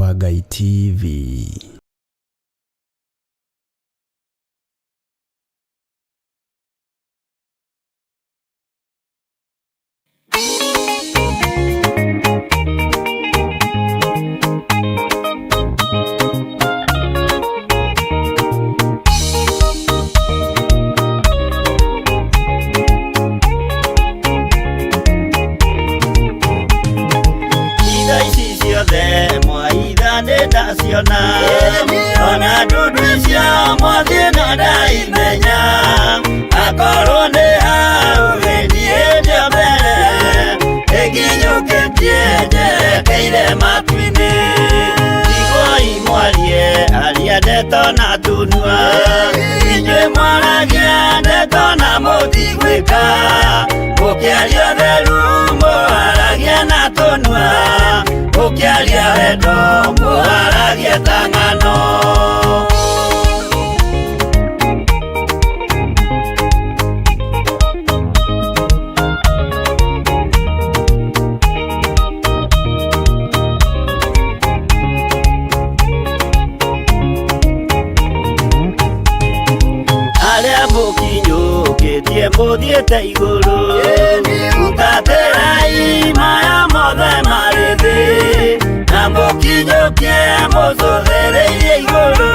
wa Ngai TV. Ona duduisha mwathina ndaimenya akorone hau ndiye mbere eginyukitie njerekeire matu-inĩ igoi mwarie aria ndeto na tunua inyuĩ mwaragia ndeto na mũtigwĩka mũkĩaria ũtheru mũaragia na tunua mũkĩaria wendo mũaragia ta ng'ano. Arĩa mũkinyũkĩtie mũthiĩte igũrũ mũtatĩrai maya mothe marĩ thĩ na mũkinyũkie mũcũthĩrĩirie igũrũ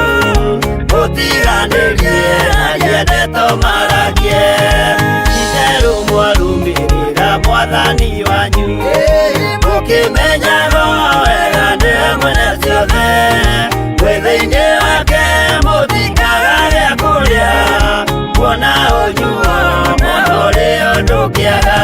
mũtiganĩrie aria ndeto maragie itherũ mwarũmĩrĩra mwathani wanyu mũkĩmenyaga wega nĩwe mwene ciothe mwĩthĩ-inĩ wake mũthikaga gĩa kũrĩa kuona ũnyuo mũno ũrĩa ndũkĩaga.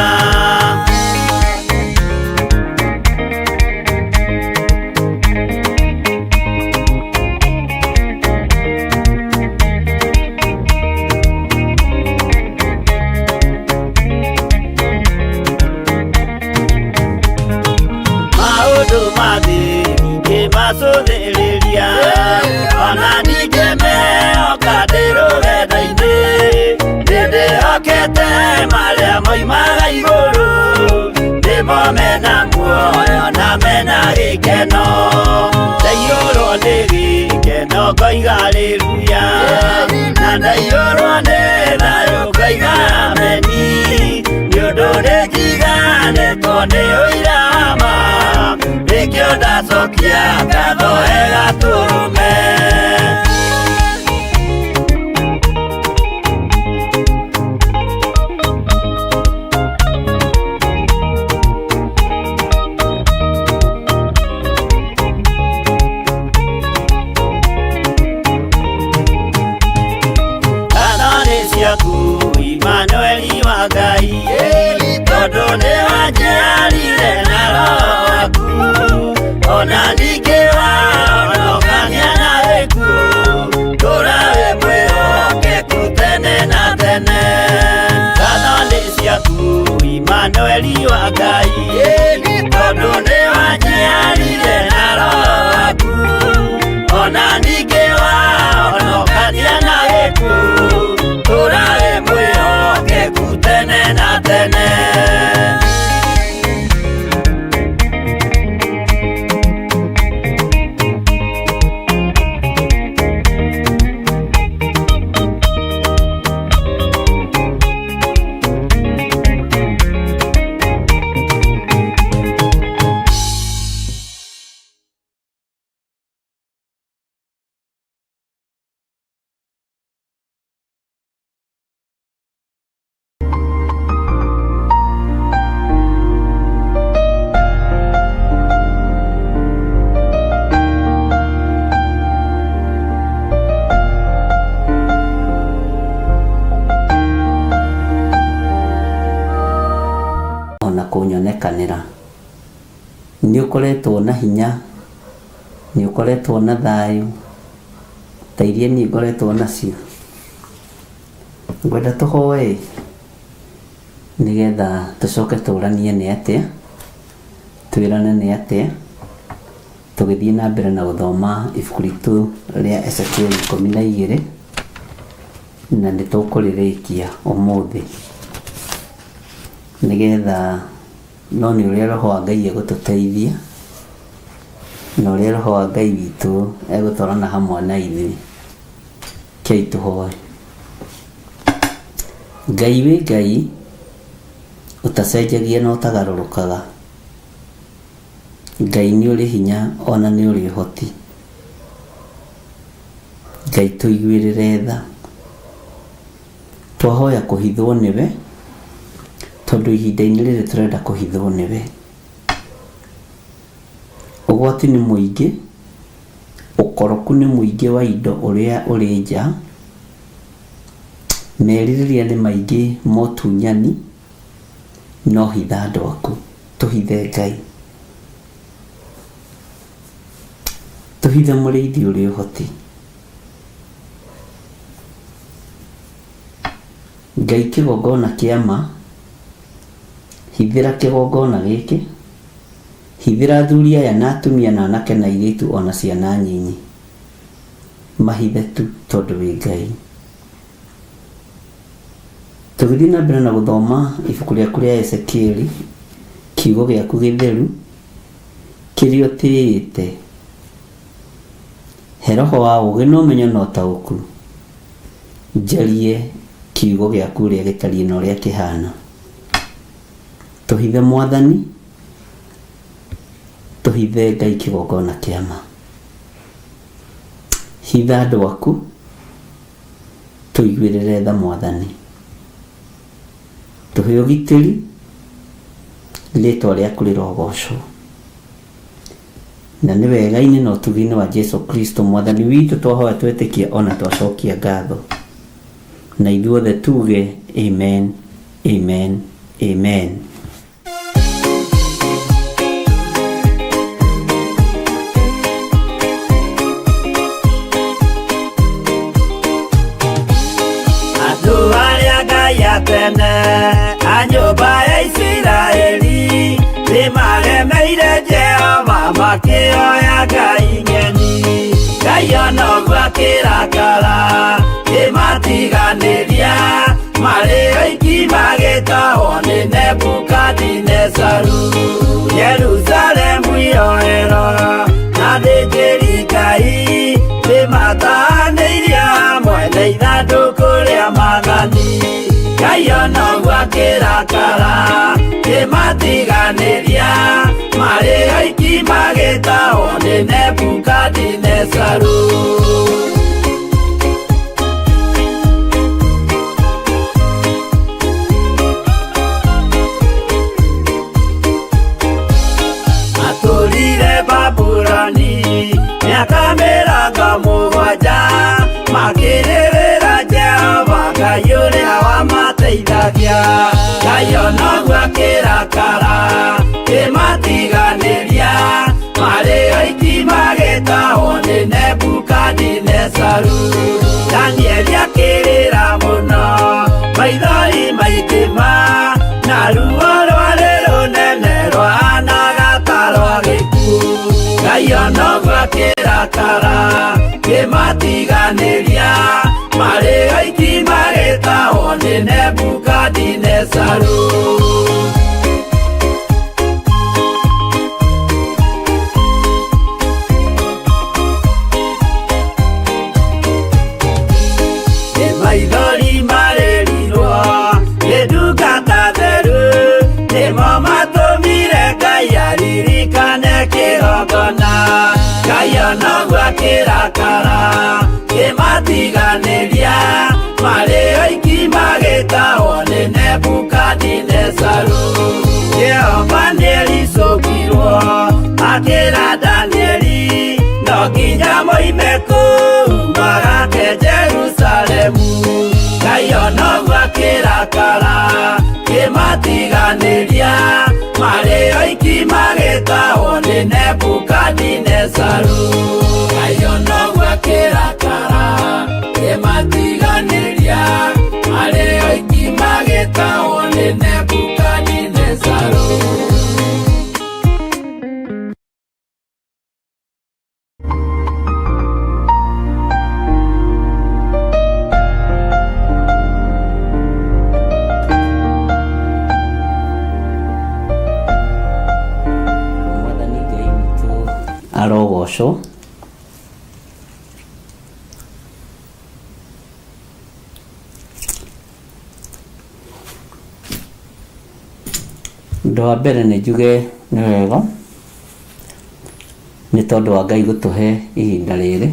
Maũndũ mathĩ ningĩ macũthĩrĩria ona ningĩ mehoka ndĩ rũgendo-inĩ nĩndĩhokete marĩa moimaga igũrũ nĩmo mena muoyo na mena gĩkeno ndaiyũrwo nĩ gĩkeno ngoiga haleluya na ndaiyũrwo nĩ thayũ ngoiga ameni nĩũndũ nĩnjiganĩtwo nĩ ũira wa ma nĩkĩo ndacokia ngatho gatũrũme. Imanueli wa Ngai tondũ nĩ wanjiarire na roho waku ona ningĩ wahonokania na gĩkuũ tũra wĩ mwĩhokeku tene na tene. Ngatho nĩ ciaku Imanueli wa Ngai tondũ nĩ wanjiarire na roho waku ona ningĩ wahonokania na gĩkuũ tũra wĩ mwĩhokeku tene na tene. Kunyonekanĩra nĩ ũkoretwo na hinya nĩ ũkoretwo na thayũ ta iria niĩ ngoretwo nacio ngwenda tũhoe nĩgetha tũcoke tũranie nĩ atĩa twĩrane nĩ atĩa tũgĩthiĩ na mbere na gũthoma ibuku ritũ rĩa Ezekiel 12 na nĩ tũkũrĩrĩkia ũmũthĩ nĩgetha no nĩ ũrĩa Roho wa Ngai egũtũteithia na ũrĩa roho wa Ngai witũ egũtwarana hamwe na ithuĩ. Kei tũhoe. Ngai wĩ Ngai, ũtacenjagia na ũtagarũrũkaga. Ngai nĩ ũrĩ hinya ona nĩ ũrĩ ũhoti. Ngai tũiguĩrĩre tha. Twahoya kũhithwo nĩwe, tondũ ihinda-inĩ rĩrĩ tũrenda kũhithwo nĩwe. Ũgwati nĩ mũingĩ, ũkoroku nĩ mũingĩ wa indo ũrĩa ũrĩ nja, merirĩria nĩ maingĩ motunyani, no hitha andũ aku. Tũhithe Ngai. Tũhithe Mũrĩithi ũrĩ ũhoti. Ngai kĩgongona kĩa ma, hithĩra kĩgongona gĩkĩ, hithĩra athuri aya na atumia na anake na airĩtu ona ciana nyinyi. Mahithe tu tondũ wĩ Ngai. Tũgĩthiĩ na mbere na gũthoma ibuku rĩaku rĩa Ezekieli, kiugo gĩaku gĩtheru kĩrĩa ũtĩĩte. He roho wa ũũgĩ na ũmenyo na ũtaũku, njarie kiugo gĩaku ũrĩa gĩtariĩ na ũrĩa kĩhana. Tũhithe Mwathani, tũhithe Ngai kĩgongona kĩa ma. Hitha andũ aku, tũiguĩrĩre tha Mwathani. Tũhe ũgitĩri, rĩĩtwa rĩaku rĩrogocwo. Na nĩ wega-inĩ na ũtugi-inĩ wa Jesu Kristo Mwathani witũ twahoya twĩtĩkia ona twacokia ngatho. Na ithuothe tuge amen, amen, amen. Andũ arĩa Ngai atene a nyũmba ya Isiraeli nĩmaremeire Jehova makĩoya ngai ng'eni. Ngai ona ũguo akĩrakara kĩmatiganĩria, marĩ oiki magĩtahwo nĩ Nebukadinezaru. Jerusalemu iroero na thĩnjĩri-Ngai nĩmatahanĩirie hamwe na ithandũkũ rĩa Mwathani. Ngai ona ũguo akĩrakara kĩmatiganĩria, marĩ oiki magĩtahwo nĩ Nebukadinezaru. Matũrire Babuloni mĩaka mĩrongo mũgwanja, makĩrĩrĩra Jehova Ngai ũrĩa wamateithagia. Ngai ona ũguo akĩrakara kĩmatiganĩria, marĩ oiki magĩtahwo nĩ Nebukadinezaru. Danieli akĩrĩra mũno, maithori maitĩma, na ruo rwarĩ rũnene rwahanaga ta rwa gĩkuũ. Ngai ona ũguo akĩrakara kĩmatiganĩria, marĩ oiki magĩtahwo nĩ Nebukadinezaru. Maithori marĩrirwo nĩ ndungata theru, nĩmo matũmire Ngai aririkane kĩgongona. Ngai ona ũguo akĩrakara kĩmatiganĩria, marĩ oiki magĩtahwo nĩ Nebukadinezaru. Jehova nĩericũkirwo akĩra Danieli, no nginya moime kũu magake Jerusalemu. Ngai ona ũguo akĩrakara kĩmatiganĩria, marĩ oiki magĩtahwo nĩ Nebukadinezaru. Ngai ona ũguo akĩrakara kĩmatiganĩria, marĩ oiki magĩtahwo nĩ Nebukadinezaru. arogocwo. Ũndũ wa mbere nĩ njuge nĩ wega nĩ tondũ wa Ngai gũtũhe ihinda rĩrĩ,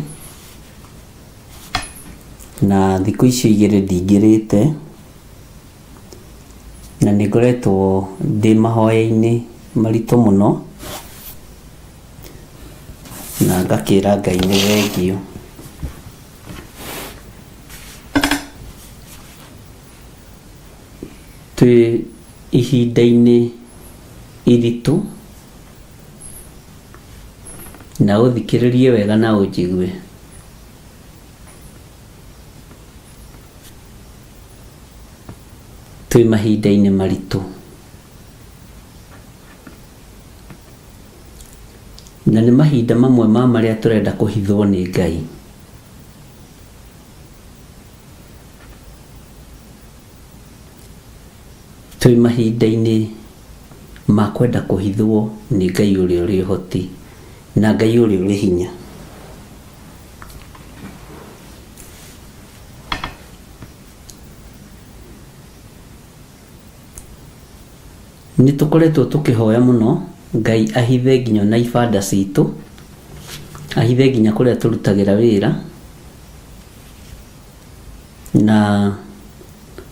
na thikũ icio igĩrĩ ndingĩrĩte, na nĩ ngoretwo ndĩ mahoya-inĩ maritũ mũno, na ngakĩra Ngai nĩ thengio. Twĩ ihinda-inĩ iritũ, na ũthikĩrĩrie wega na ũnjigue. Twĩ mahinda-inĩ maritũ, na nĩ mahinda mamwe ma marĩa tũrenda kũhithwo nĩ Ngai. Twĩ mahinda-inĩ ma kwenda kũhithwo nĩ Ngai ũrĩa ũrĩ ũhoti na Ngai ũrĩa ũrĩ hinya. Nĩ tũkoretwo tũkĩhoya mũno Ngai ahithe nginya na ibanda citũ, ahithe nginya kũrĩa tũrutagĩra wĩra, na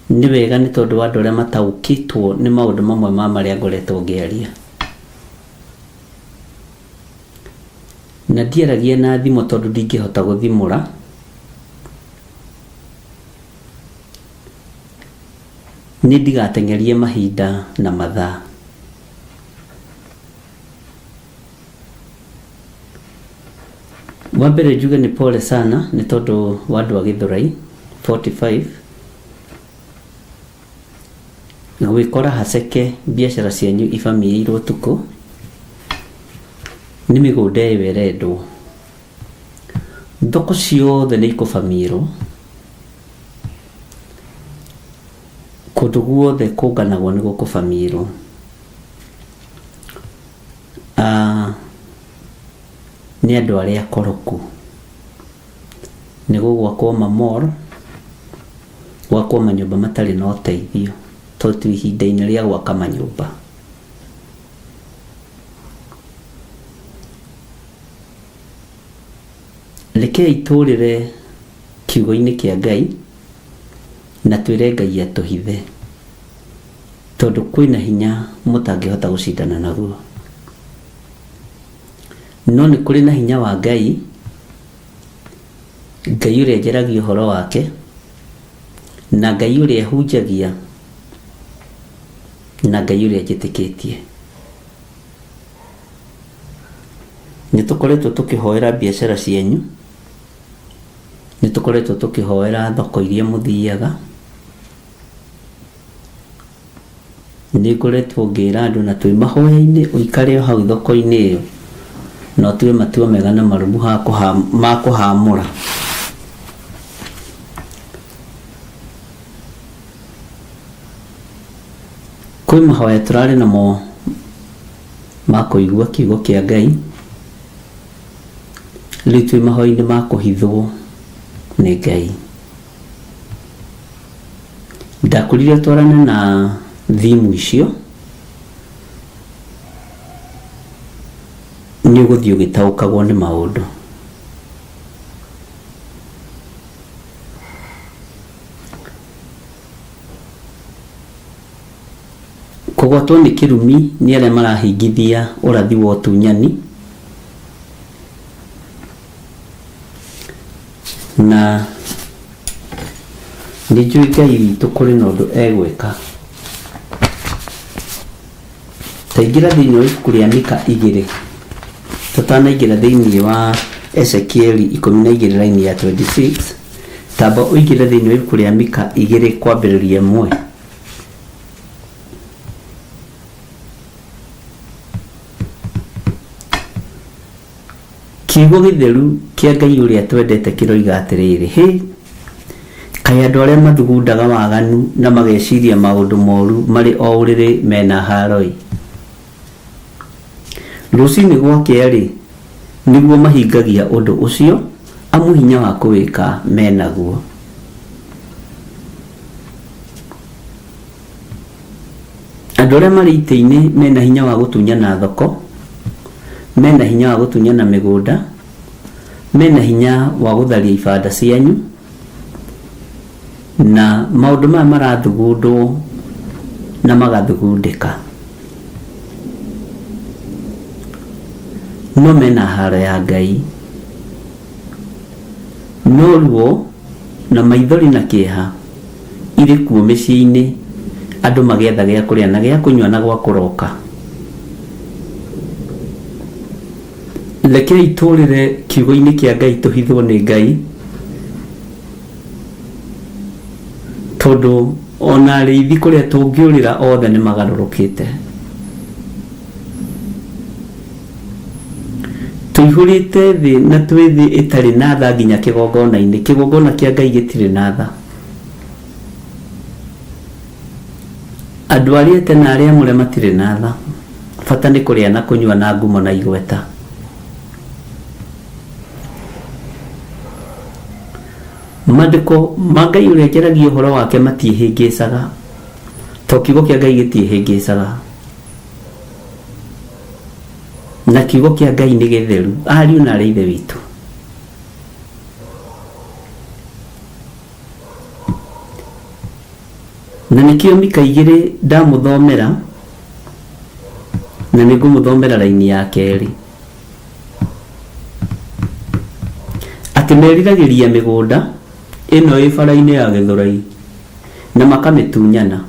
nĩ wega nĩ tondũ wa andũ arĩa mataũkĩtwo nĩ maũndũ mamwe ma marĩa ngoretwo ngĩaria. Na ndiaragia na thimo tondũ ndingĩhota gũthimũra, nĩ ndigateng'erie mahinda na mathaa. Wa mbere njuge nĩ pole sana nĩ tondũ wa andũ a Gĩthũrai 45 gwĩkora haceke biacara cianyu ibamĩirwo ũtukũ, nĩ mĩgũnda ĩyo ĩrendwo, thoko ciothe nĩ ikũbamĩirwo, kũndũ guothe kũnganagwo nĩ gũkũbamĩirwo. Nĩ andũ arĩa akoroku, nĩ gũgwakwo mamall, gwakwo manyũmba matarĩ na ũteithio, tondũ ihinda-inĩ rĩa gwaka manyũmba. Rekei tũrĩre kiugo-inĩ kĩa Ngai na twĩre Ngai atũhithe, tondũ kwĩna hinya mũtangĩhota gũcindana naguo. No nĩ kũrĩ na hinya wa Ngai, Ngai ũrĩa njaragia ũhoro wake, na Ngai ũrĩa hunjagia, na Ngai ũrĩa njĩtĩkĩtie. Nĩ tũkoretwo tũkĩhoera biacara cianyu, nĩ tũkoretwo tũkĩhoera thoko iria mũthiaga, nĩ ngoretwo ngĩra andũ na twĩ mahoya-inĩ ũikare o hau thoko-inĩ ĩyo na ũtue matua mega na marũmu ma kũhamũra. Kwĩ mahoya tũrarĩ namo ma kũigua kiugo kĩa Ngai, rĩu twĩ mahoya-inĩ ma kũhithwo nĩ Ngai. Ndakũrire twarane na thimu icio, nĩ ũgũthiĩ ũgĩtaũkagwo nĩ maũndũ. Kũgwatwo nĩ kĩrumi nĩ arĩa marahingithia ũrathi wa ũtunyani, na nĩ njũĩ Ngai witũ kũrĩ na ũndũ egwĩka. Taingĩra thĩinĩ wa ibuku rĩa Mika 2, tũtanaingĩra thĩinĩ wa Ezekieli 12 raini ya 26, tamba ũingĩre thĩinĩ wa ibuku rĩa Mika 2 kwambĩrĩria 1. Kiugo gĩtheru kĩa Ngai ũrĩa twendete kĩroiga atĩrĩrĩ, hĩ, kaĩ andũ arĩa mathugundaga waganu na mageciria maũndũ moru marĩ o ũrĩrĩ mena haroi. Rũcinĩ gwakĩa-rĩ, niguo mahingagia undu ucio amu hinya wa kuwika menaguo. Andu aria mari ite-ini mena hinya wa gutunyana thoko, mena hinya wa gutunyana migunda, mena hinya wa gutharia ibanda cianyu, na maundu maya marathugundwo na magathugundika. No mena haro ya Ngai, no ruo na maithori na kieha iri kuo micii-ini, andu magietha gia kuria na gia kunywa na gwa kuroka. Rekei turire kiugo-ini kia Ngai tuhithwo ni Ngai, tondu ona ariithi kuria tungiurira othe ni magarurukite. Tuihurite thi na twithi itari na tha nginya kigongona-ini. Kigongona kia Ngai gitiri na tha. Andu aria tene aria muria matiri na tha, bata ni kuria na kunywa na ngumo na igweta. Mandiko ma Ngai uria njaragia uhoro wake matihingicaga, to kiugo kia Ngai gitihingicaga, na kiugo kia Ngai ni githeru. Ariu na aria ithe witu, na nikio Mika 2 ndamuthomera, na ningumuthomera laini ya keri. Ati meriragiria migunda ino ĩ bara-inĩ ya Githurai na makamitunyana,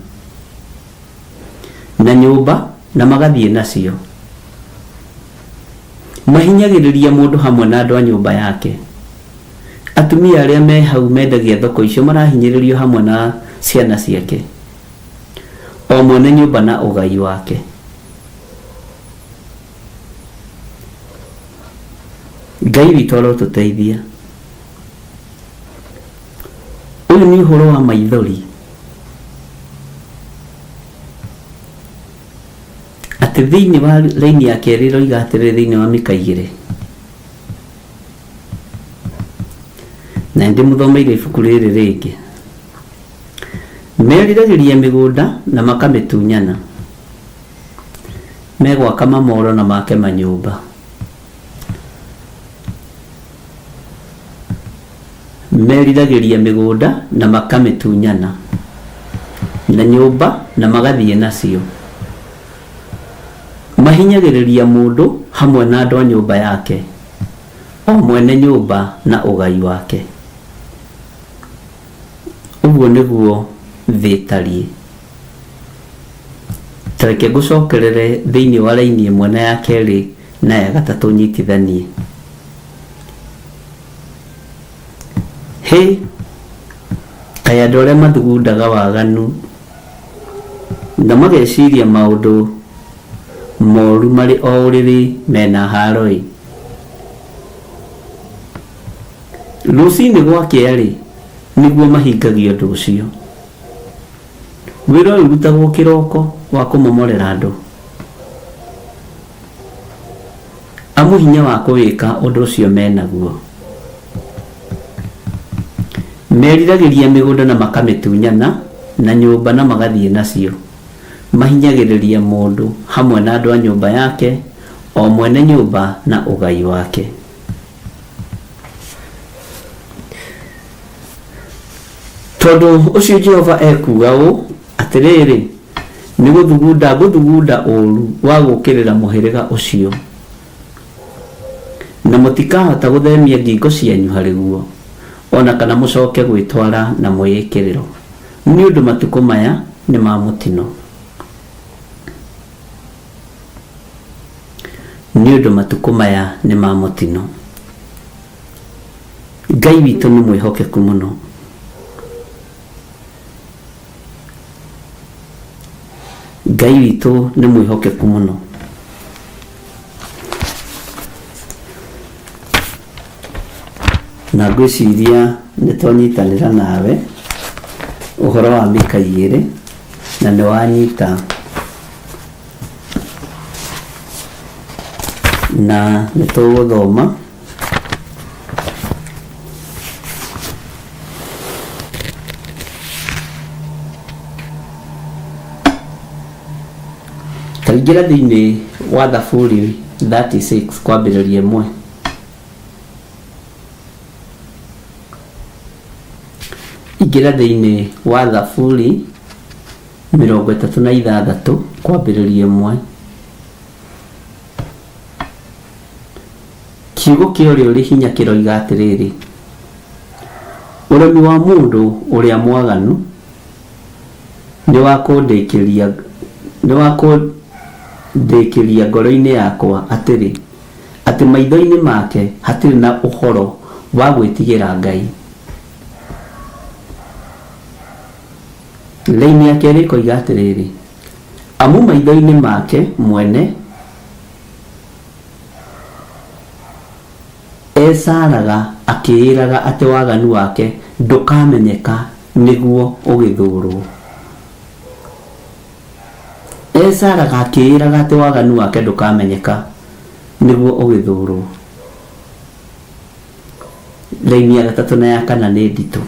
na nyumba na magathie nacio. Mahinyagiriria mundu hamwe na andu a nyumba yake. Atumia aria me hau mendagia thoko icio marahinyiririo hamwe na ciana ciake, o mwene nyumba na ugai wake. Ngai witu arotuteithia. Uyu ni uhoro wa maithori, ati thiini wa laini ya keri roiga atiri thiini wa Mika 2, na ndi muthomeire ibuku riri ringi. Meriragiria migunda na makamitunyana, megwaka mamoro na make manyumba. Meriragiria migunda na makamitunyana, na nyumba na magathie nacio. Mahinyagiriria mundu hamwe na andu a nyumba yake, o mwene nyumba na ugai wake. Uguo niguo thi tariĩ. Tareke ngucokerere thiini wa laini imwe na ya keri na ya gatatu nyitithanie. He kaya andu aria mathugundaga waganu na mageciria maundu moru mari o uriri mena haroi. Rucini gwakiari niguo mahingagia undu ucio. Wira urutagwo kiroko wa kumomorera andu, amu hinya wa kuwika undu ucio menaguo. Meriragiria migunda na makamitunyana, na nyumba na magathie nacio. Mahinyagiriria mundu hamwe na andu a nyumba yake, o mwene nyumba na ugai wake. Tondu ucio Jehova ekuga u atiriri, ni guthugunda uru wa gukirira muhiriga ucio, na mutikahota guthemia ngingo cianyu hari guo, ona kana mucoke gwitwara na mwikiriro, ni undu matuko maya ni ma mutino. Ni undu matuko maya ni ma mutino. Ngai witu ni mwihokeku muno. Ngai witu ni mwihokeku muno. Na ngwiciria ni twanyitanira nawe uhoro wa Mika 2 na ni wanyita na nĩtũgũthoma taingĩra thĩinĩ wa Thaburi 36 kwambĩrĩria 1. Ingĩra thĩinĩ wa Thaburi 36 kwambĩrĩria 1. Kiugo kĩa ũrĩa ũrĩ hinya kĩroiga atĩrĩrĩ: ũremi wa mũndũ ũrĩa mwaganu nĩ wa kũndĩkĩria ngoro-inĩ yakwa atĩ maitho-inĩ make hatirĩ na ũhoro wa gwĩtigĩra Ngai. Raini ya kerĩ ĩkoiga atĩrĩrĩ: amu maitho-inĩ make mwene ecaraga akĩĩraga atĩ waganu wake ndũkamenyeka nĩguo ũgĩthũrwo. Ecaraga akĩĩraga atĩ waganu wake ndũkamenyeka nĩguo ũgĩthũrwo. Raini ya gatatũ na ya kana nĩ nditũ.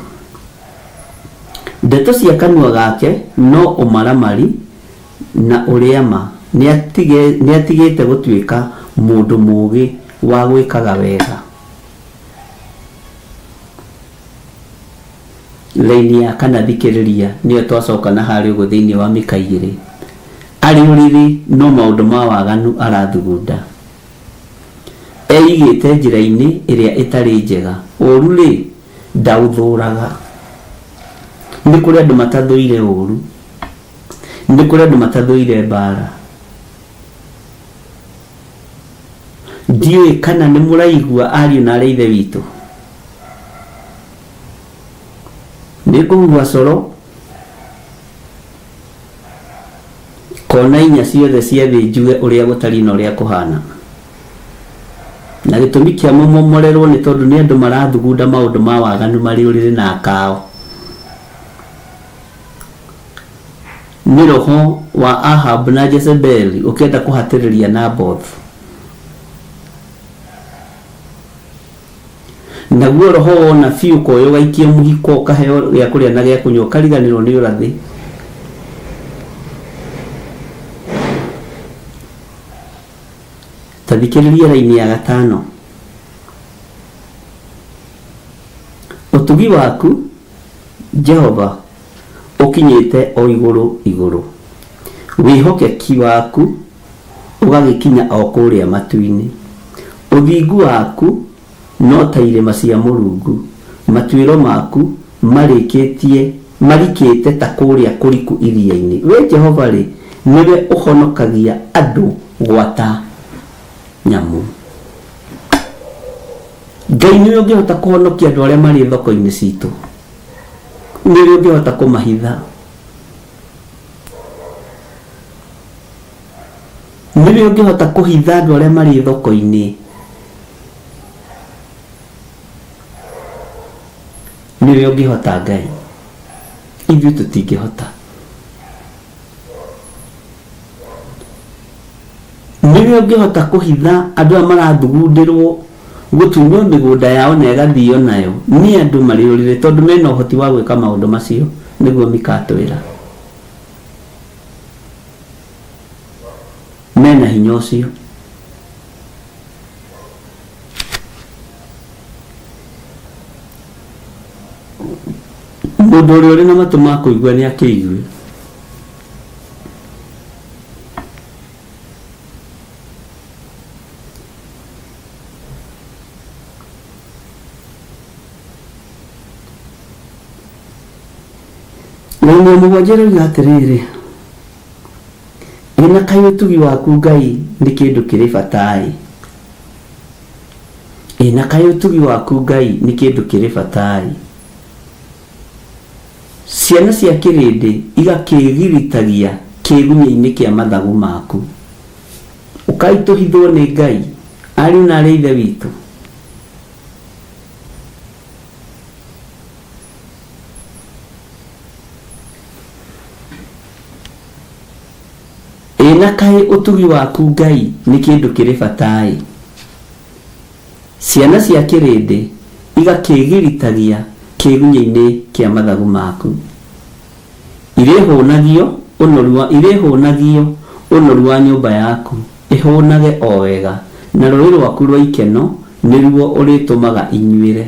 Ndeto cia kanua gake no ũmaramari na ũrĩa ma, nĩatigĩte gũtuĩka mũndũ mũũgĩ wa gwĩkaga wega. Raini ya kana thikĩrĩria nĩyo twacoka na harĩ ũguo thĩinĩ wa Mika 2. Arĩ ũrĩrĩ no maũndũ ma waganu arathugunda. Eigĩte njĩra-inĩ ĩrĩa ĩtarĩ njega, ũũru-rĩ ndaũthũraga. Nĩ kũrĩ andũ matathũire ũũru, nĩ kũrĩ andũ matathũire mbara. Ndiũĩ kana nĩ mũraigua ariũ na arĩ ithe witũ. Nĩ kũhuha coro kona inya ciothe cia thĩ njuge ũrĩa gũtariĩ na ũrĩa kũhana. Na gĩtũmi kĩa momorerwo nĩ tondũ nĩ andũ marathugunda maũndũ ma waganu marĩ ũrĩrĩ na akao. Nĩ roho wa Ahab na Jezebeli ũkĩenda kũhatĩrĩria Naboth. Naguo roho wona biũ koyo gaikia mũhiko ũkaheo gĩa kũrĩa na gĩa kũnyua ũkariganĩrwo nĩ ũrathi. Tathikĩrĩria raini ya gatano. Ũtugi waku Jehova ũkinyĩte o igũrũ igũrũ. Wĩhokeki waku ũgagĩkinya o kũrĩa matu-inĩ. Ũthingu waku no ta irĩma cia Mũrungu. Matuĩro maku marikĩte ta kũrĩa kũriku iria-inĩ. We Jehova-rĩ, nĩwe ũhonokagia andũ gwata nyamũ. Ngai nĩwe ũngĩhota kũhonokia andũ arĩa marĩ thoko-inĩ citũ. Nĩwe ũngĩhota kũmahitha. Nĩwe ũngĩhota kũhitha andũ arĩa marĩ thoko-inĩ. Nĩwe ũngĩhota Ngai. Ithuĩ tũtingĩhota. Nĩwe ũngĩhota kũhitha andũ arĩa marathugundĩrwo gũtunywo mĩgũnda yao na ĩgathio nayo nĩ andũ marĩ ũrĩrĩ, tondũ mena ũhoti wa gwĩka maũndũ macio, nĩguo mikatwĩra. Mena hinya ũcio. Mũndũ ũrĩa ũrĩ na matũ ma kũigua nĩ akĩigue. Raini ya mũgwanja ĩroiga atĩrĩrĩ: ĩna kaĩ ũtugi waku Ngai nĩ kĩndũ kĩrĩ bata-ĩ. Ĩna kaĩ ũtugi waku Ngai nĩ kĩndũ kĩrĩ bata-ĩ. Ciana cia kĩrĩndĩ igakĩgiritagia kĩgunyĩ-inĩ kĩa mathagu maku. Ũkaitũhithwo nĩ Ngai, ariũ na arĩ ithe witũ. Ĩna kaĩ ũtugi waku Ngai nĩ kĩndũ kĩrĩ bata-ĩ. ciana cia kĩrĩndĩ igakĩgiritagia kĩgunyĩ-inĩ kĩa mathagu maku. Irĩhũnagio ũnoru wa nyũmba yaku ĩhũnage o wega, na rũĩ rwaku rwa ikeno nĩruo ũrĩtũmaga inyuĩre.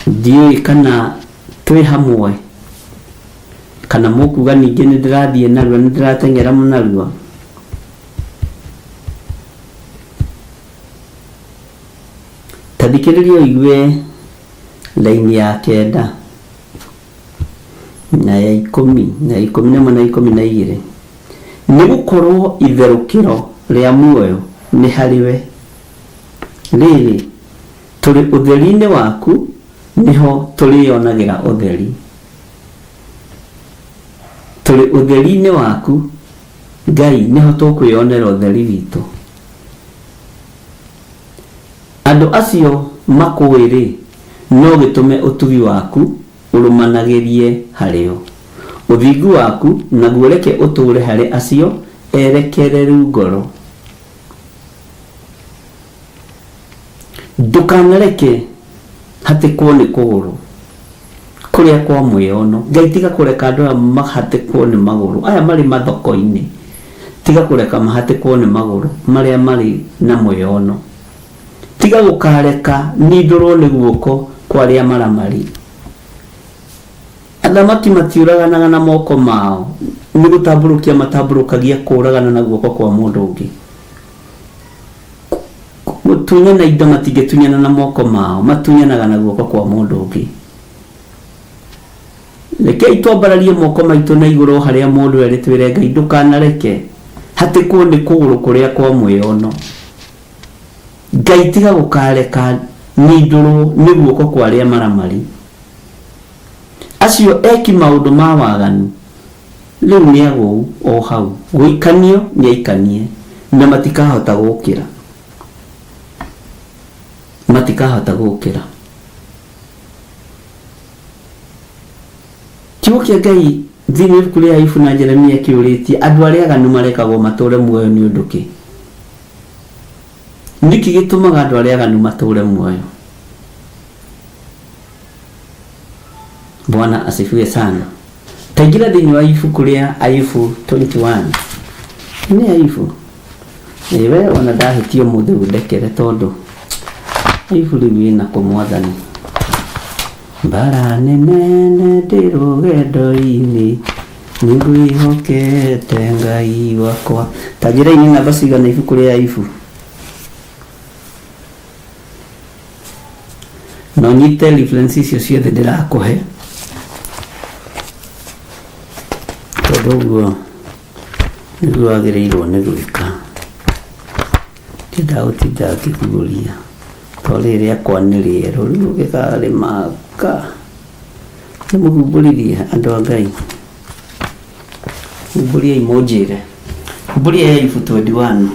Ndiũĩ kana twĩ hamwe, kana mũkuga ningĩ nĩ ndĩrathiĩ narua, nĩ ndĩrateng'era narua. Ta thikĩrĩria ũigue laini ya 9 na ya 10 na 11 na 12. Nĩ gũkorwo itherũkĩro rĩa muoyo nĩ harĩwe. Rĩrĩ, tũrĩ ũtheri-inĩ waku nĩho tũrĩonagĩra ũtheri. Tũrĩ ũtheri-inĩ waku Ngai nĩho tũkwĩonera ũtheri witũ. Andũ acio makũĩrĩ no gĩtũme ũtugi waku ũrũmanagĩrie harĩo. Ũthingu waku naguo reke ũtũũre harĩ acio erekereru ngoro. Ndũkanareke hatĩkwo nĩ kũgũrũ kũrĩa kwa mwĩono. Ngai tiga kũreka andũ aya mahatĩkwo nĩ magũrũ. Aya marĩ mathoko-inĩ tiga kũreka mahatĩkwo nĩ magũrũ marĩa marĩ na mwĩono. Tiga gũkareka nindũrwo nĩ guoko kwa arĩa maramari. Athamaki matiũraganaga na moko mao, nĩ gũtambũrũkia matambũrũkagia kũragana na guoko kwa mũndũ ũngĩ. Gũtunyana indo matingĩtunyana na moko mao, matunyanaga na guoko kwa mũndũ ũngĩ. Rekei twambararie moko maitũ na igũrũ harĩa mũndũ erĩ twĩre Ngai ndũkanareke hatĩkwo nĩ kũgũrũ kũrĩa kwa mwĩono. Ngai tiga gũkareka nindũrwo nĩ guoko kwa arĩa maramari. Acio eki maũndũ ma waganu rĩu nĩ agũu o hau, gũikanio nĩ aikanie na matikahota gũkĩra. Matikahota gũkĩra. Kiugo kĩa Ngai thĩinĩ ibuku rĩa Ayubu na Jeremia kĩũrĩtie andũ arĩa aganu marekagwo matũũre muoyo nĩ ũndũ kĩ? Nĩkĩ gĩtũmaga andũ arĩa aganu matũũre muoyo? Bwana asifiwe sana. Taingira thĩinĩ wa ibuku rĩa Ayubu 21. Nĩ Ayubu. Ewe ona ndahĩtio mũthĩ ũndekere tondũ Ayubu rĩu ĩna kũmwathani. Mbara nene ndĩ rũgendo-inĩ nĩngwĩhokete Ngai wakwa. Tanjĩra-inĩ namba cigana ibuku rĩa Ayubu? No nyite reference icio ciothe ndĩrakũhe. Tondũ ũguo nĩguo wagĩrĩirwo nĩ gwĩka. Ndĩndagũtinda ngĩkũgũria. Tondũ rĩakwa nĩ rĩerũ rĩu ũgĩkarĩmaka. Nĩmũhumbũririe andũ a Ngai. Humbũriai mũnjĩre. Humbũria Ayubu 21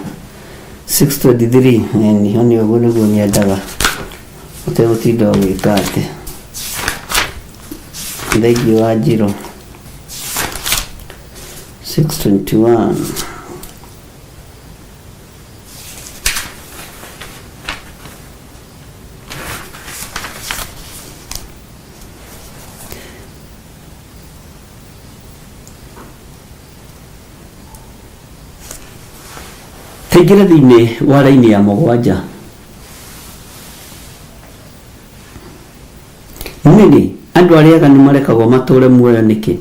6:23. Niho nĩ ũguo nĩguo nyendaga. Ũtegũtinda ũgĩka atĩ. Thengiũ wa Njirũ 6:21. Taingira thĩinĩ wa raini ya 7. Nĩrĩ andũ arĩa aganu marekagwo matũũre muoyo nĩkĩ?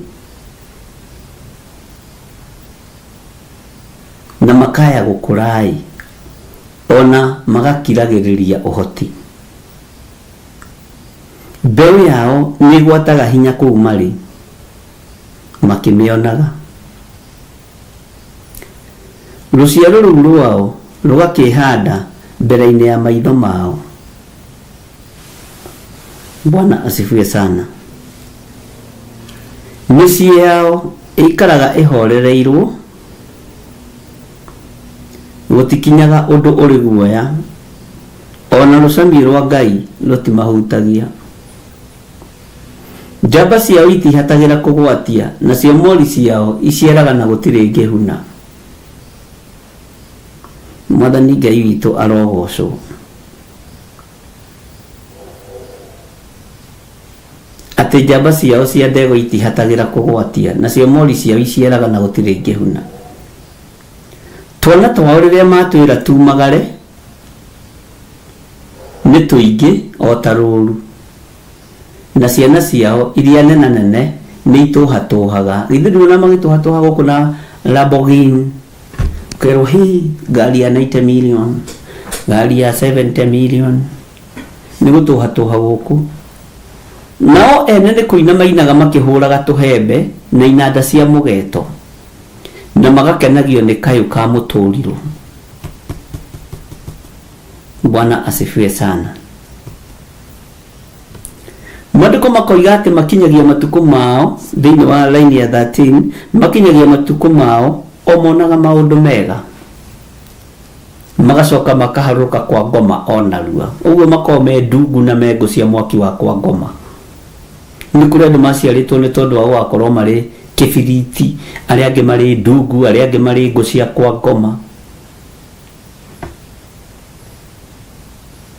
Na makaya gũkũrai ona magakiragĩrĩria ũhoti. Mbeũ yao nĩ gwataga hinya kũu marĩ makĩmĩonaga. Rũciaro rũu rwao rũgakĩhanda mbere-inĩ ya maitho mao. Bwana asifiwe sana. Mĩciĩ yao ĩikaraga ĩhorereirwo, gũtikinyaga ũndũ ũrĩ guoya, ona rũcamio rwa Ngai rũtimahutagia. Njamba ciao itihatagĩra kũgwatia, nacio mori ciao iciaraga na gũtirĩ ngĩhuna. mwathani Ngai witũ arogocwo. Atĩ njamba ciao cia ndegwa itihatagĩra kũgwatia, nacio mori ciao iciaraga na gũtirĩ ngĩhuna. Twana twao rĩrĩa matwĩra tumagare nĩ tũingĩ o ta rũũru, na ciana ciao iria nene nĩ itũhatũhaga. Githĩ ndũrona magĩtũhatũha gũkũ na Lamborghini, kerwo hii ngari ya 90 million, ngari ya 70 million, nĩ gũtũhatũha gũkũ. Nao ene nĩ kũina mainaga makĩhũraga tũhembe na inanda cia mũgeeto, na magakenagio nĩ kayũ ka mũtũrirũ. Bwana asifiwe sana. Maandĩko makoiga atĩ makinyagia matukũ mao thĩinĩ wa line ya 13, makinyagia matukũ mao o monaga maũndũ mega, magacoka makaharũka kwa ngoma o narua. Ũguo makorwo me ndungu na mengũ cia mwaki wa kwa ngoma. Nĩ kũrĩ andũ maciarĩtwo nĩ tondũ wa gũkorwo marĩ kĩbiriti, arĩa angĩ marĩ ndungu, arĩa angĩ marĩ ngũ cia kwa ngoma.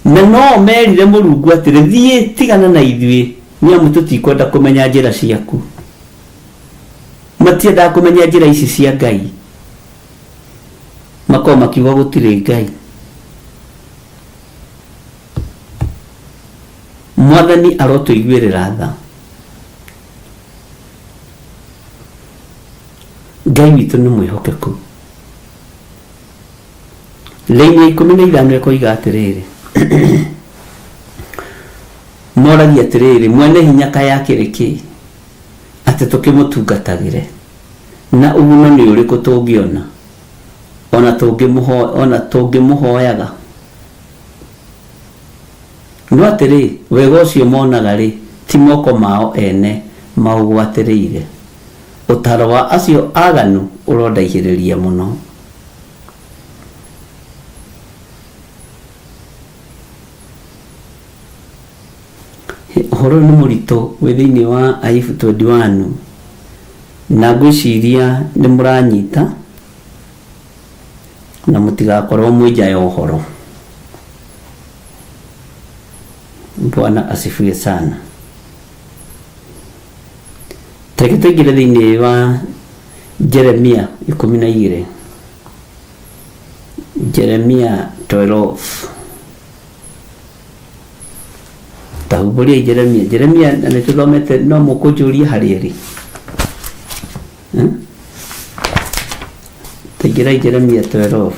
Na no merire Mũrungu atĩrĩ, thiĩ tigana na ithuĩ, nĩ amu tũtikwenda kũmenya njĩra ciaku. Matiendaga kũmenya njĩra ici cia Ngai, makorwo makiuga gũtirĩ Ngai. Mwathani arotũiguĩrĩra tha. Ngai witũ nĩ mwĩhokeku. Raini ya 15 ĩkoiga atĩrĩrĩ, moragia atĩrĩrĩ, mwene hinya kaya kĩrĩ kĩ atĩ tũkĩmũtungatagĩre, na ũguno nĩ ũrĩkũ tũngĩona ona tũngĩmũhoyaga. No atĩrĩ, wega ũcio monaga rĩ, ti moko mao ene maũgwatĩrĩire. Ũtaro wa acio aganu ũrondaihĩrĩria mũno. Ũhoro nĩ mũritũ wĩ thĩinĩ wa Ayubu 21, na ngwĩciria nĩ mũranyita na mũtigakorwo mwĩ nja ya ũhoro. Bwana asifiwe sana. Teke tũingĩre thĩinĩ wa Jeremia 12. Jeremia 12. Tahumbũria Jeremia nĩ tũthomete, no mũkũnjũria harĩa rĩ. Tũingĩre Jeremia 12.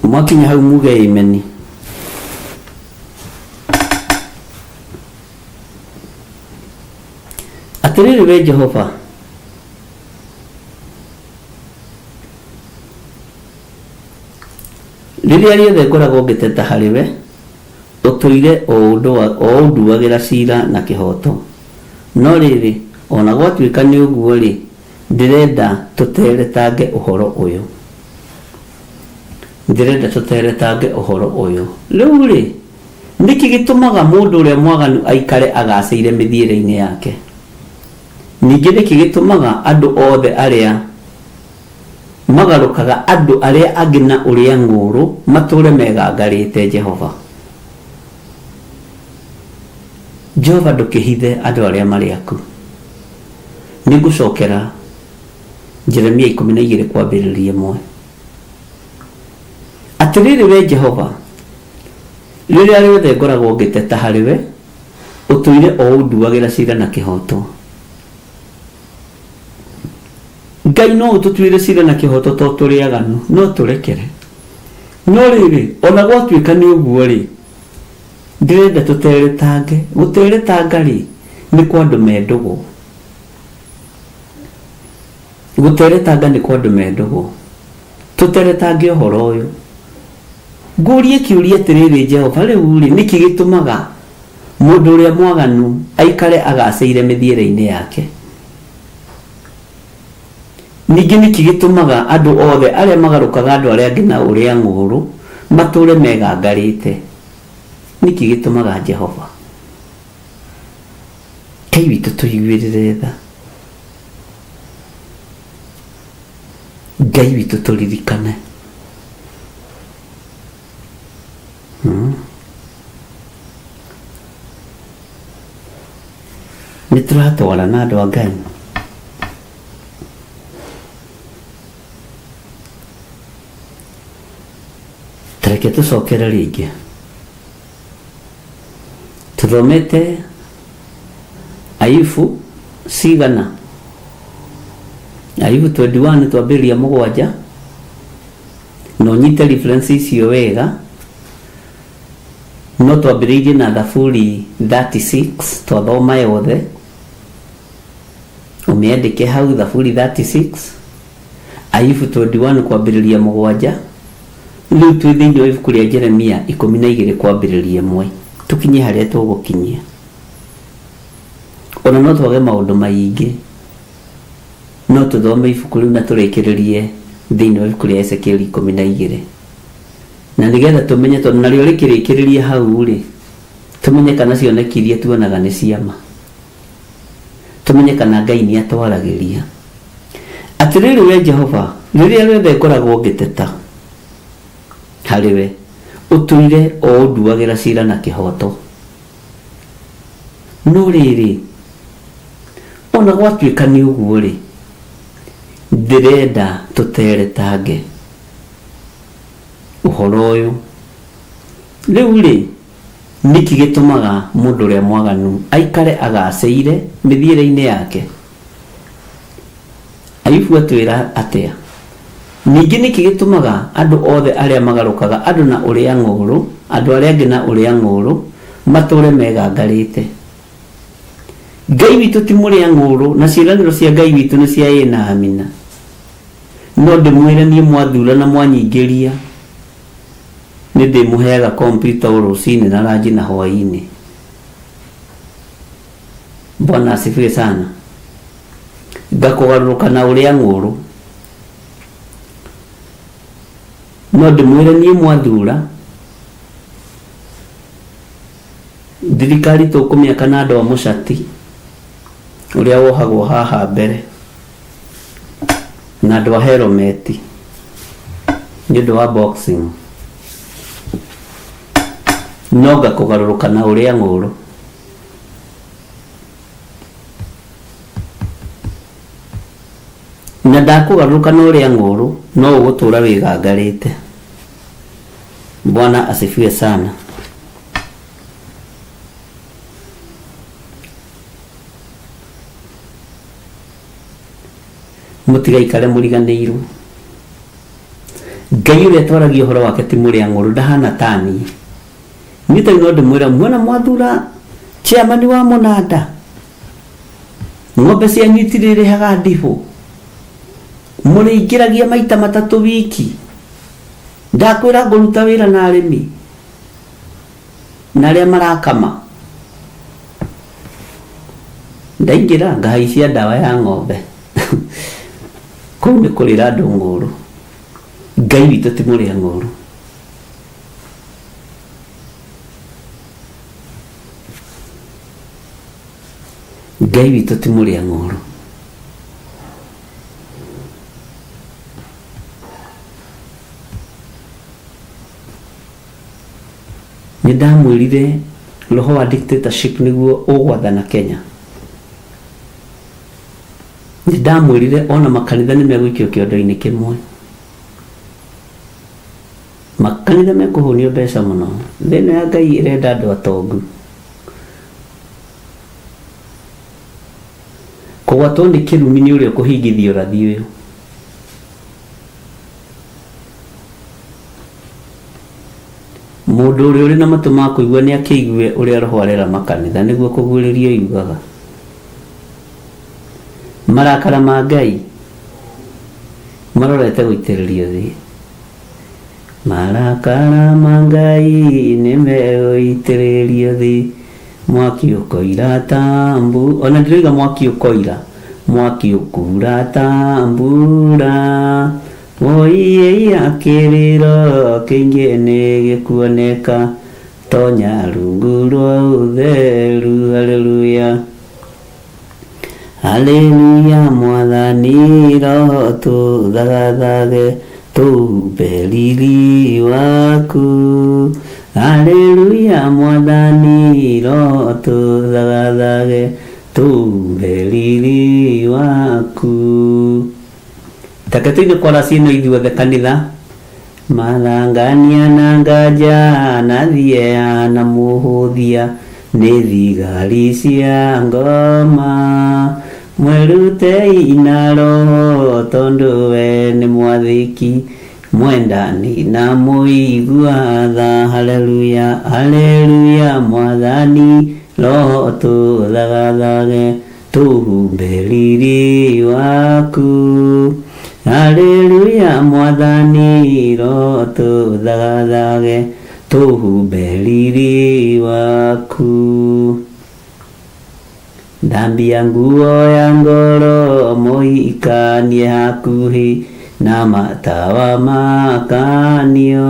Mwakinya hau muge imeni. Atĩrĩrĩ we Jehova, rĩrĩa rĩothe ngoragwo ngĩteta harĩ we, ũtũire o ũnduagĩra cira na kĩhoto. No rĩrĩ, ona gwatuĩka nĩ ũguo rĩ, ndĩrenda tũteretange ũhoro ũyũ. Ndĩrenda tũteretange ũhoro ũyũ. Rĩu rĩ, nĩkĩ gĩtũmaga mũndũ ũrĩa mwaganu aikare agacĩire mĩthiĩre-inĩ yake? Ningĩ nĩkĩ gĩtũmaga andũ othe arĩa magarũkaga andũ arĩa angĩ na ũrĩa ngũrũ matũre megangarĩte Jehova? Jehova ndũkĩhithe andũ arĩa marĩ aku. Nĩ ngũcokera Jeremia 12 kwambĩrĩria 1. Atĩrĩrĩ we Jehova, rĩrĩa rĩothe ngoragwo ngĩteta harĩ we, ũtũire o ũnduagĩra cira na kĩhoto. Ngai no ũtũtuĩre cira na kĩhoto to tũrĩ aganu, no tũrekere. No rĩrĩ, ona gwatuĩka nĩ ũguo rĩ, ndĩrenda tũteretange. Gũteretanga rĩ, nĩ kwa andũ me ndũgũ. Gũteretanga nĩ kwa andũ me ndũgũ. Tũteretange ũhoro ũyũ. Ngũrie kĩũria atĩrĩrĩ Jehova, rĩu rĩ, nĩkĩ gĩtũmaga mũndũ ũrĩa mwaganu aikare agacĩire mĩthiĩre-inĩ yake? Ningĩ nĩkĩ gĩtũmaga andũ othe arĩa magarũkaga andũ arĩa angĩ na ũrĩa ngũrũ matũre megangarĩte? Nĩkĩ gĩtũmaga Jehova? Ngai witũ tũiguĩrĩre tha, Ngai witũ tũririkane. Nĩ tũratwara na andũ a Ngai. Tareke tũcokere rĩngĩ. Tũthomete Ayubu cigana? Ayubu 21 twambĩrĩria 7 no nyite reference icio wega. No twambĩrĩirie na Thaburi 36 twathoma yothe. Ũmĩandĩke hau Thaburi 36, Ayubu 21 kwambĩrĩria 7. Rĩu twĩ thĩinĩ wa ibuku rĩa Jeremia 12 kwambĩrĩria 1. Tũkinye harĩa tũgũkinyia. Ona no twage maũndũ maingĩ, no tũthome ibuku rĩu na tũrĩkĩrĩrie thĩinĩ wa ibuku rĩa Ezekiel 12. Na nĩgetha tũmenye tondũ narĩo rĩkĩrĩkĩrĩria hau rĩ, tũmenye kana cioneki iria tuonaga nĩ ciama, tũmenye kana Ngai nĩ atwaragĩria. Atĩrĩrĩ we Jehova, rĩrĩa rĩothe ngoragwo ngĩteta harĩwe, ũtũire o ũnduagĩra cira na kĩhoto. No rĩrĩ, ona gwatuĩka nĩ ũguo rĩ, ndĩrenda tũteretange ũhoro ũyũ. Rĩu rĩ, nĩkĩ gĩtũmaga mũndũ ũrĩa mwaganu aikare agacĩire mĩthiĩre-inĩ yake? Ayubu atwĩra atĩa? Ningĩ nĩkĩ gĩtũmaga andũ othe arĩa magarũkaga andũ na ũrĩa ng'ũrũ, andũ arĩa angĩ na ũrĩa ng'ũrũ matũre megangarĩte? Ngai witũ ti mũrĩa ng'ũrũ, na ciĩranĩro cia Ngai witũ nĩ cia ĩĩ na amina. No ndĩmwĩre niĩ mwathura na mwanyingĩria, nĩ ndĩmũheaga kompyuta rũcinĩ na ranji na hwaĩ-inĩ. Bwana asifiwe sana. Ngakũgarũrũka na ũrĩa ng'ũrũ. No ndĩmwĩre niĩ mwathura, thirikari tũkũmĩaka na andũ a mũcati ũrĩa wohagwo haha mbere na andũ a helmeti nĩ ũndũ wa boxing. No ngakũgarũrũka na ũrĩa ng'ũrũ. Na ndakũgarũrũka na ũrĩa ng'ũrũ, no ũgũtũra wĩgangarĩte. Bwana asifiwe sana. Mũtigaikare mũriganĩirwo. Ngai ũrĩa twaragia ũhoro wake ti mũrĩa ng'ũrũ, ndahana tani. Nĩ ta no ndĩmwĩra mwana mwathura chairman wa mũnanda, ng'ombe cianyu itirĩrĩhaga ndibũ, mũrĩingĩragia maita 3 wiki. Ndakwĩra ngũruta wĩra na arĩmi na arĩa marakama. Ndaingĩra ngahaicia ndawa ya ng'ombe. Kũu nĩ kũrĩra andũ ng'ũrũ. Ngai witũ ti mũrĩa ng'ũrũ. Ngai witũ ti mũrĩa ng'ũrũ. Nĩ ndamwĩrire roho wa dictatorship nĩguo ũgwathana Kenya. Nĩ ndamwĩrire ona makanitha nĩ megũikio kĩondo-inĩ kĩmwe. Makanitha mekũhũnio mbeca mũno. Thĩinĩ ya Ngai ĩrenda andũ atongu. Kũgwatwo nĩ kĩrumi nĩ ũrĩa ũkũhingithio ũrathi ũyũ. Mũndũ ũrĩa ũrĩ na matũ ma kũigua nĩ akĩigue ũrĩa roho arera makanitha nĩguo kũguũrĩrio yugaga. Marakara ma Ngai marorete gũitĩrĩrio thĩ. Marakara ma Ngai nĩ megũitĩrĩrio thĩ. Mwaki ũkoira tambu, ona ndĩrauga mwaki ũkoira, mwaki ũkura tambura. Woiya kĩrĩro kĩingĩ nĩ gĩkuoneka, tonya rungu rwa ũtheru. Haleluya. Haleluya mwathani roho tuthagathage tumbe riri waku. Haleluya mwathani roho tuthagathage tumbe riri waku. Takatuine korasi ino ithuothe kanitha. Mathangania na nganja na thiea na muhuthia ni thigari cia ngoma. Mwerutei na roho tondu we ni mwathiki mwendani na muiguatha. Haleluya haleluya mwathani roho tuthagathage tumbe riri waku. Haleluya mwathani roho tuthagathage tumbe riri waku. Thambia nguo ya ngoro muikanie hakuhi na matawa makanio.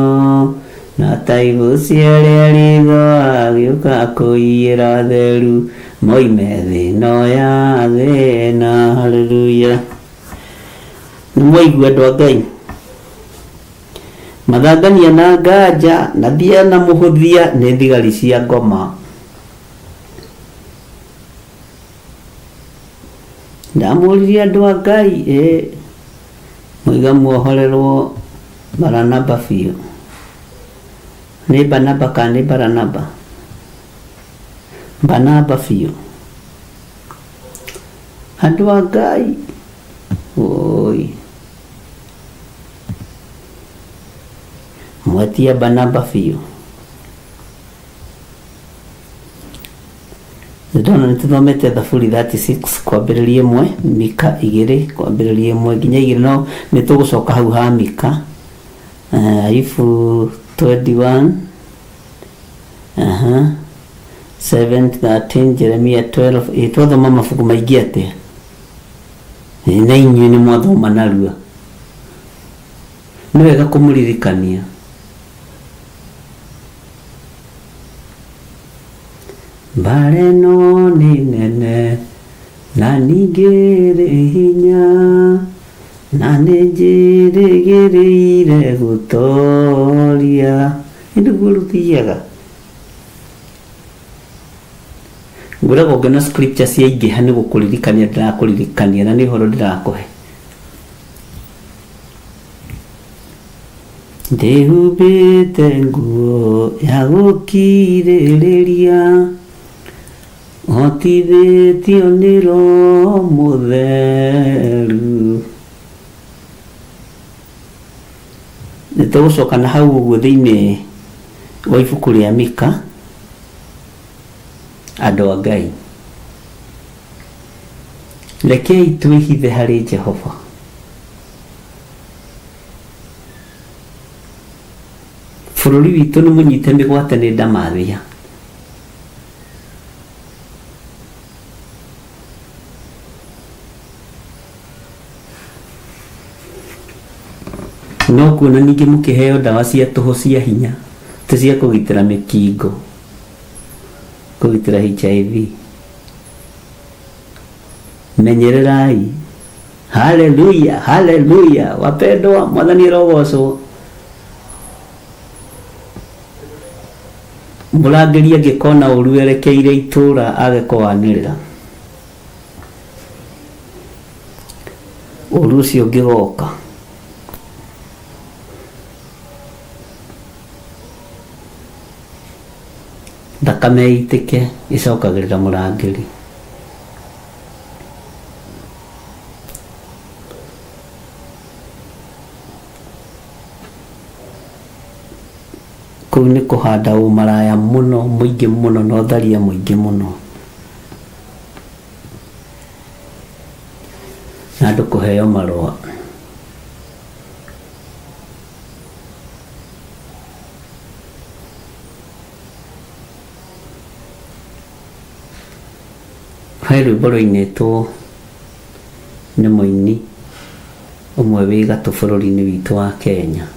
Na taigu ciaria ritho agiuka kuiyira theru moime thino ya thina. Haleluya. Nimwaigua andũ a Ngai. Mathangania na nganja na thia na muhuthia ni thigari cia ngoma. Ndamũririe andũ a Ngai mwiga muohorerwo Baranaba biũ. Nĩ Barnaba kana nĩ Baranaba? Barnaba biũ. Andũ a Ngai oi mwatia Barnaba biũ. Ndona nituthomete Thaburi 36 kwambĩrĩria 1, Mika 2 kwambĩrĩria 1 nginya 2. No nitugucoka hau ha Mika Ayubu 21 7:13 Jeremia 12. Twathoma mabuku maingĩ atĩa na inyuĩ nĩ mwathoma narua. Nĩ wega kũmũririkania. Mbara ĩno nĩ nene na ningĩ ĩrĩ hinya na nĩ njĩrĩgĩrĩire gũtooria. Nĩguo rũthiaga. Ngũragwo ngĩona scripture ciaingĩha nĩ gũkũririkania ndĩrakũririkania na nĩ ũhoro ndĩrakũhe. Ndĩhumbĩte nguo ya gũkirĩrĩria hotithĩtio nĩ Roho Mũtheru. Nĩtũgũcoka na hau ũguo thĩinĩ wa ibuku rĩa Mika. Andũ a Ngai, rekei twĩhithe harĩ Jehova. Bũrũri witũ nĩ mũnyite mĩgwate nĩ ndamathia. No kuona ningĩ mũkĩheo ndawa cia tũhũ cia hinya ti cia kũgitĩra mĩkingo, kũgitĩra HIV. Menyererai. Haleluya haleluya wapendwa, mwathani rogocwo. Mũrangĩri angĩkona ũru erekeire itũra age kũwanĩrĩra, ũru ũcio ũngĩgoka thakame itĩke icokagĩrĩra mũrangĩri. Kũu nĩ kũhanda ũmaraya mũno mũingĩ mũno na ũtharia mũingĩ mũno, na andũ kũheo marũa. He rwĩmbo rũinĩtwo nĩ mũini ũmwe wĩ gatũ bũrũri-inĩ witũ wa Kenya,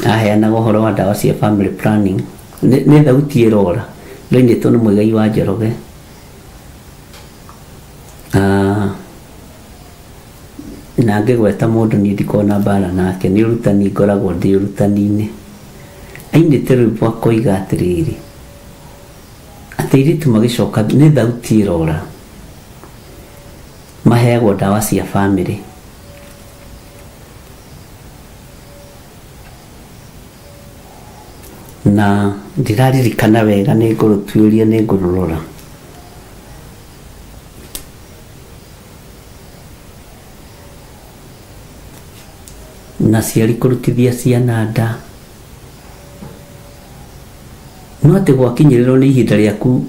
aheanaga ũhoro wa ndawa cia family planning. Nĩ thauti ĩrora, rũinĩtwo nĩ Mũigai wa Njoroge. na ngĩgweta mũndũ niĩ ndikona mbara nake, nĩ ũrutani ngoragwo ndĩ ũrutani-inĩ. Ainĩte rwĩmbo akoiga atĩrĩrĩ, atĩ airĩtu magĩcoka nĩ thauti ĩrora, maheagwo ndawa cia bamĩrĩ. Na ndiraririkana wega, nĩ ngũrũtuĩria, nĩ ngũrũrora. Na ciari kũrutithia ciana nda, no atĩ gwakinyĩrĩrwo nĩ ihinda rĩaku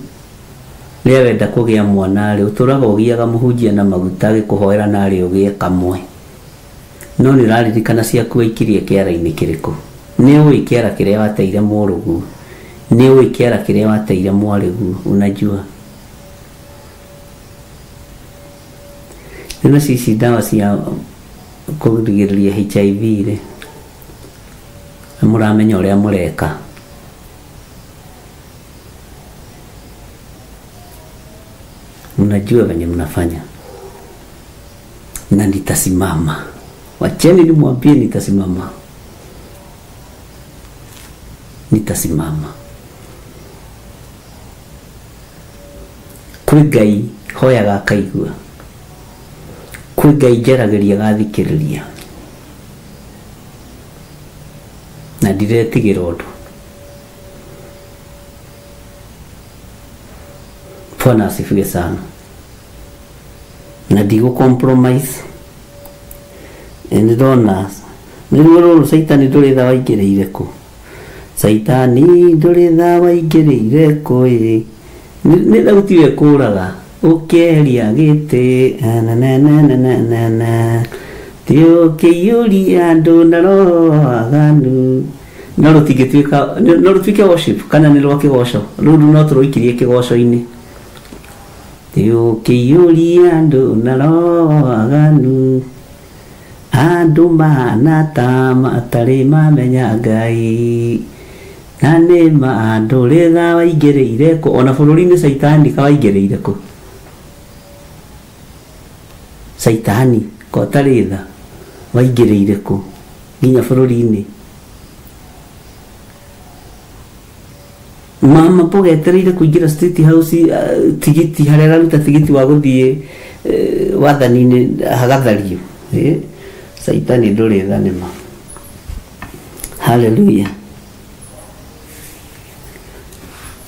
rĩa wenda kũgĩa mwana rĩ, ũtũraga ũgĩaga mũhunjia na maguta agĩkũhoera narĩ ũgĩe kamwe. No nĩ ũraririkana ciaku waikirie kĩara-inĩ kĩrĩkũ? Nĩ ũĩ kĩara kĩrĩa wateire mũrũguo? Nĩ ũĩ kĩara kĩrĩa wateire mwarĩguo? Unajua nĩ cici ndawa cia kũrigĩrĩria HIV rĩ, mũramenya ũrĩa mũreka. Mnajua venye mnafanya, na nitasimama. Wacheni nimwambie nitasimama. Nitasimama. Kwĩ Ngai hoyaga akaigua, kwĩ Ngai njaragĩria agathikĩrĩria, na ndiretigĩra ũndũ. Bwana asifiwe sana. Na ndigũ compromise. Ndĩrona nĩruo rũrũ Saitani ndũrĩ tha waingĩrĩire kũ? Saitani ndũrĩ tha waingĩrĩire kũ? Nĩ thauti we kũraga ũkĩeria gĩtĩ ti ũkĩiyũria andũ na roho waganu. No rũtuĩke worship kana nĩ rwa kĩgoco? Rũrũ no tũrũikirie kĩgoco-inĩ. Ti ũkĩiyũria andũ na roho waganu, andũ mahana ta matarĩ mamenya Ngai, na nĩ ma ndũrĩ tha waingĩrĩire kũ? Ona bũrũri-inĩ Saitani kawaingĩrĩire kũ? Saitani ko tarĩ tha waingĩrĩire kũ nginya bũrũri-inĩ? Mama mboga etereire kũingĩra State House tigiti, harĩa araruta tigiti wa gũthiĩ wathani-inĩ hagathario. Saitani ndũrĩ tha nĩma. Hallelujah.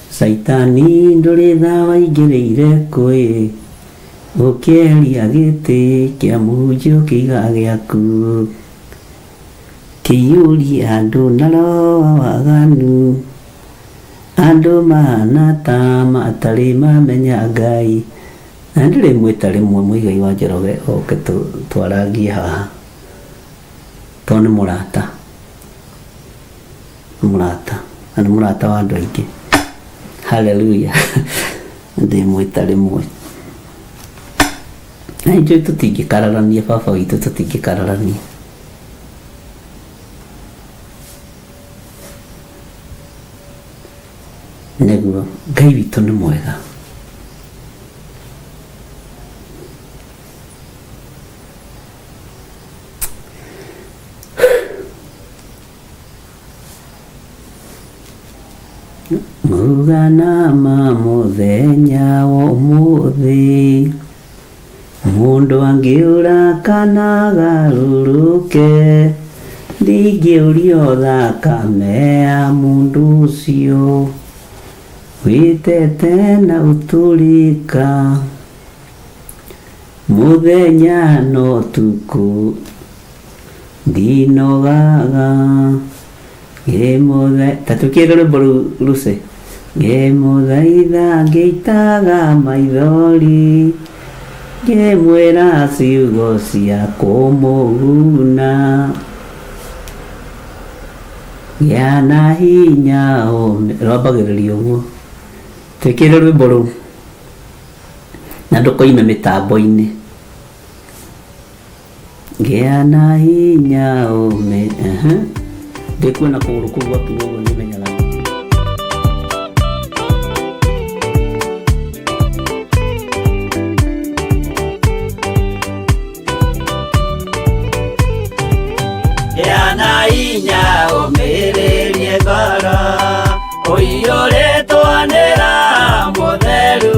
Saitani ndũrĩ tha waingĩrĩire kũ? Ũkĩeria gĩtĩ kĩa mũhunjia ũkĩiga gĩaku, kĩiyũria andũ na roho waganu, andũ mahana ta matarĩ mamenya Ngai. Na ndĩrĩ mwĩta rĩmwe Mũigai wa Njoroge oke twarangie haha, to nĩ mũrata, na nĩ mũrata wa andũ aingĩ. Hallelujah. Ndĩ mwĩta rĩmwe. Na ithuĩ tũtingĩkararania, baba witũ tũtingĩkararania. Nĩguo Ngai witũ nĩ mwega. Mugana ma mũthenya wa ũmũthĩ, mũndũ angĩũra kana garũrũke, ndingĩũrio thakame ya mũndũ ũcio, wĩtete na ũtũrĩka, mũthenya no tukũ ndinogaga. Tatũkĩre rwĩmbo rũu Lucy. Ngĩmũthaitha ngĩitaga maithori, ngĩmwĩra ciugo cia kũmũguna, gĩa na hinya rwambagĩrĩria ũguo. Twĩkĩre rwĩmbo rũu na ndũkoime mĩtambo-inĩ. Gĩa na hinya ndĩkuona kũgũrũ kũu gwaku ũguo nĩmenyaga. ũiyũrĩtwo nĩ Roho Mũtheru,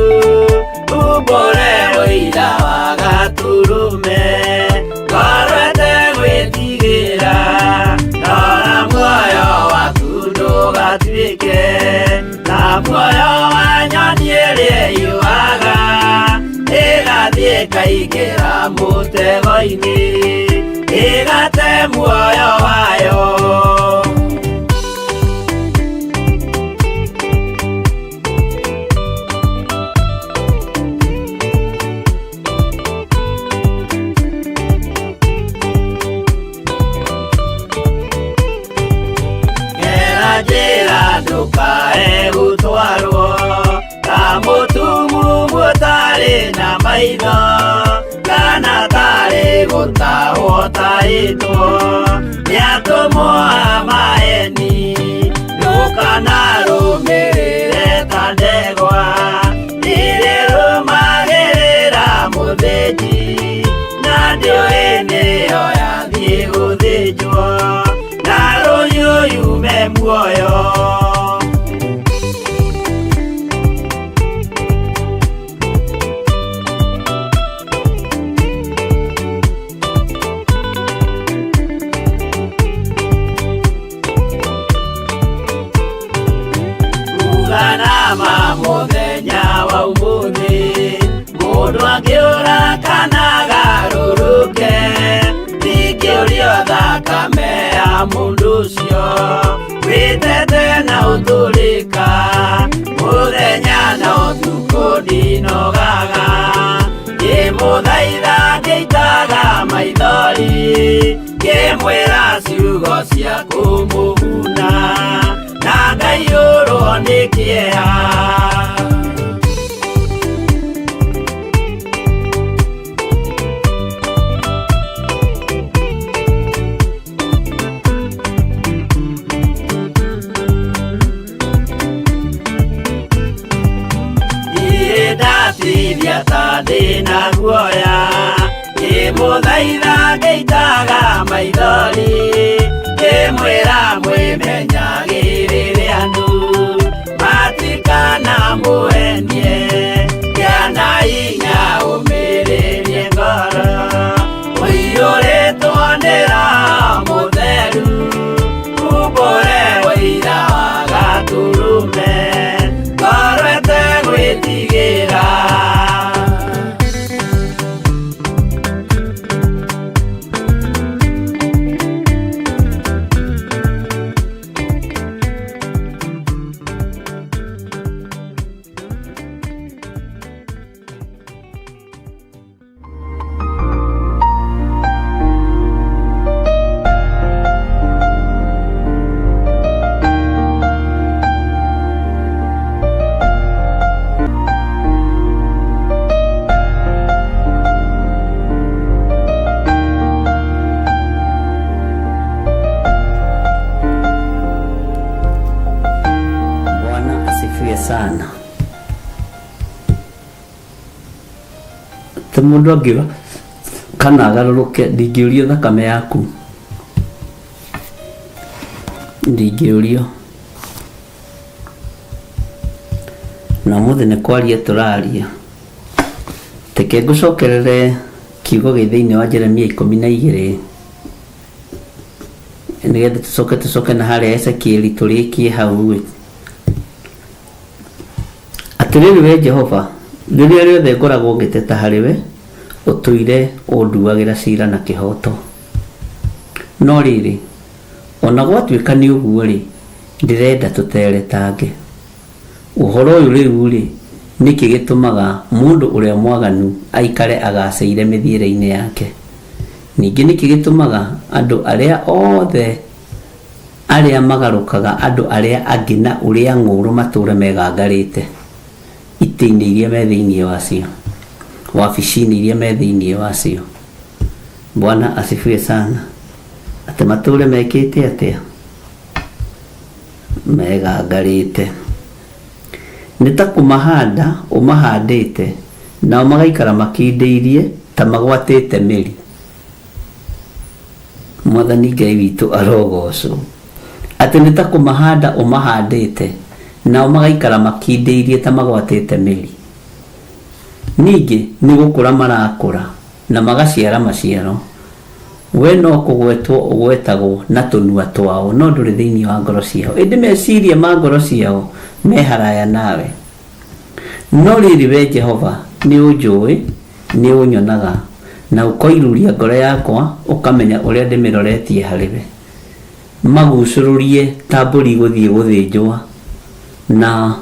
umbũre ũira wa Gatũrũme, ngoro ĩtegwĩtigĩra, rora muoyo waku ndũgatuĩke ta muoyo wa nyoni ĩrĩa ĩyũaga, ĩgathiĩ ĩkaingĩra mũtego-inĩ, ĩgate muoyo wayo. Njĩra ndũkae gũtwarwo ta mũtumumu ũtarĩ na maitho, kana tarĩ gũtahwo tahĩtwo nĩ atũmwo a maheeni. Ndũkanarũmĩrĩre ta ndegwa ĩrĩrũmagĩrĩra mũthĩnji, na ndĩũĩ nĩyo yathiĩ gũthĩnjwo, na rũhiũ yume muoyo. Uganama mũthenya wa ũmũthĩ, mũndũ angĩũra kana agarũrũke, ndingĩũrio thakame ya mũndũ ũcio, wĩtete na ũtũrĩka, mũthenya na ũtukũ ndinogaga, ngĩmũthaitha ngĩitaga maithori, ngĩmwĩra ciugo cia kũmũguna, na ngaiyũrwo nĩ kĩeha. Ndatithia ta ndĩna guoya, ngĩmũthaitha ngĩitaga maithori, ngĩmwĩra mwĩmenyagĩrĩre andũ, matikana mũhenie, gĩa na hinya ũmĩrĩrie ngoro, ũiyũrĩtwo nĩ Roho Mũtheru, umbũre ũira wa Gatũrũme, ngoro ĩtegwĩtigĩra. Sana ta mũndũ angĩũra kana agarũrũke, ndingĩũrio thakame yaku, ndingĩũrio. Na mũthĩ nĩ kwaria tũraria, teke ngũcokerere kiugo gĩ thĩinĩ wa Jeremia 12, nĩgetha tũcoke na harĩa Ezekieli tũrĩkie hau. Atĩrĩrĩ we Jehova, rĩrĩa rĩothe ngoragwo ngĩteta harĩwe, ũtũire ũnduagĩra cira na kĩhoto. No rĩrĩ, ona gwatuĩka nĩ ũguo rĩ, ndĩrenda tũteretange. Ũhoro ũyũ rĩu rĩ, nĩkĩ gĩtũmaga mũndũ ũrĩa mwaganu aikare agacĩire mĩthiĩre-inĩ yake? Ningĩ nĩkĩ gĩtũmaga andũ arĩa othe arĩa magarũkaga andũ arĩa angĩ na ũrĩa ng'ũrũ matũre megangarĩte itĩ-inĩ iria me thĩinĩ wacio, wabici-inĩ iria me thĩinĩ wacio? Bwana asifiwe sana. Atĩ matũre mekĩte atĩa? Megangarĩte. Nĩ ta kũmahanda ũmahandĩte, nao magaikara makindĩirie ta magwatĩte mĩri. Mwathani Ngai witũ arogocwo. Atĩ nĩ ta kũmahanda ũmahandĩte, nao magaikara makindĩirie ta magwatĩte mĩri. Ningĩ nĩ gũkũra marakũra na magaciara maciaro. We no kũgwetwo ũgwetagwo na tũnua twao, no ndũrĩ thĩinĩ wa ngoro ciao. Ĩndĩ meciria ma ngoro ciao me haraya nawe. No rĩrĩ we Jehova nĩ ũnjũĩ, nĩ ũnyonaga, na ũkoiruria ngoro yakwa, ũkamenya ũrĩa ndĩmĩroretie harĩwe. Magucũrũrie ta mbũri gũthiĩ gũthĩnjwo, na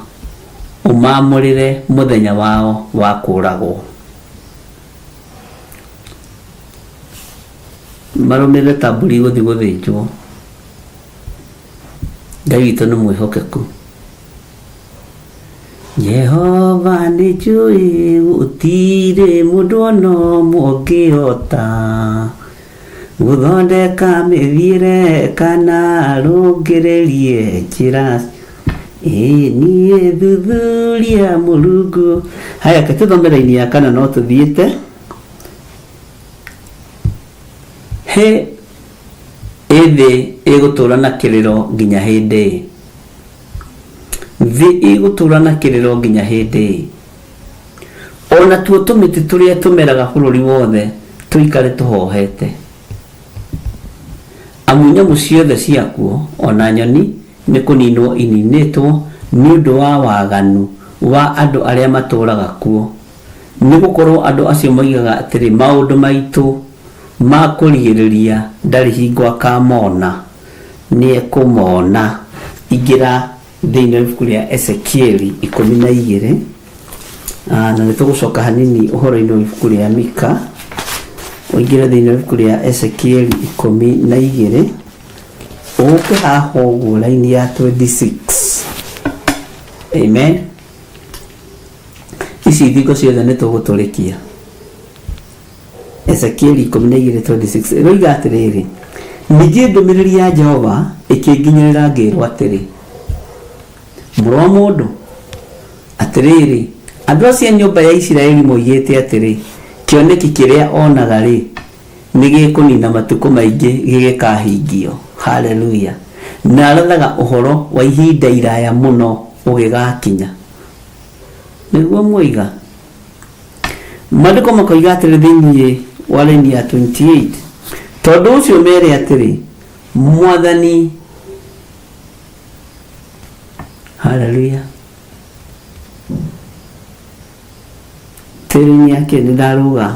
ũmamũrĩre mũthenya wao wa kũũragwo. Marũmĩrĩre ta mbũri gũthiĩ gũthĩnjwo. Ngai witũ nĩ mwĩhokeku. Jehova nĩ njũĩ gũtirĩ mũndũ ona ũmwe ũngĩhota gũthondeka mĩthiĩre kana arũngĩrĩrie njĩra. Niĩ thuthuria Mũrungu. Haya, ke tũthome raini ya kana no tũthiĩte. He ĩthĩ ĩgũtũũra na kĩrĩro nginya hĩndĩ. Thĩ ĩgũtũũra na kĩrĩro nginya hĩndĩ. Ona tuo tũmĩtĩ tũrĩa tũmeraga bũrũri wothe tũikare tũhohete. Amu nyamũ ciothe ciakuo ona nyoni nĩ kũninwo ininĩtwo nĩ ũndũ wa waganu wa andũ arĩa matũũraga kuo. Nĩ gũkorwo andũ acio moigaga atĩrĩ, maũndũ maitũ ma kũrigĩrĩria ndarĩ hingo akamona, nĩ ekũmona. Ingĩra thĩinĩ wa ibuku rĩa Ezekieli 12, na nĩ tũgũcoka hanini ũhoro-inĩ wa ibuku rĩa Mika. Ũingĩre thĩinĩ wa ibuku rĩa Ezekieli 12, ũke haha ũguo raini ya 26. Amen. Ici thikũ ciothe nĩ tũgũtũrĩkia. Ezekieli 12:26 ĩroiga atĩrĩrĩ, ningĩ ndũmĩrĩri ya Jehova ĩkĩnginyĩrĩra ngĩrwo atĩrĩ, mũrũ wa mũndũ, atĩrĩrĩ, andũ acio nyũmba ya Isiraeli moigĩte atĩrĩ, kĩoneki kĩrĩa onaga rĩ nĩ gĩkũnina matukũ maingĩ gĩgĩkahingio. Haleluya. Na arathaga ũhoro wa ihinda iraya mũno ũgĩgakinya. Nĩguo moiga. Maandĩko makoiga atĩrĩ thĩinĩ wa raini ya 28, tondũ ũcio mere atĩrĩ, Mwathani. Haleluya. Tĩri yake nĩ ndaruga.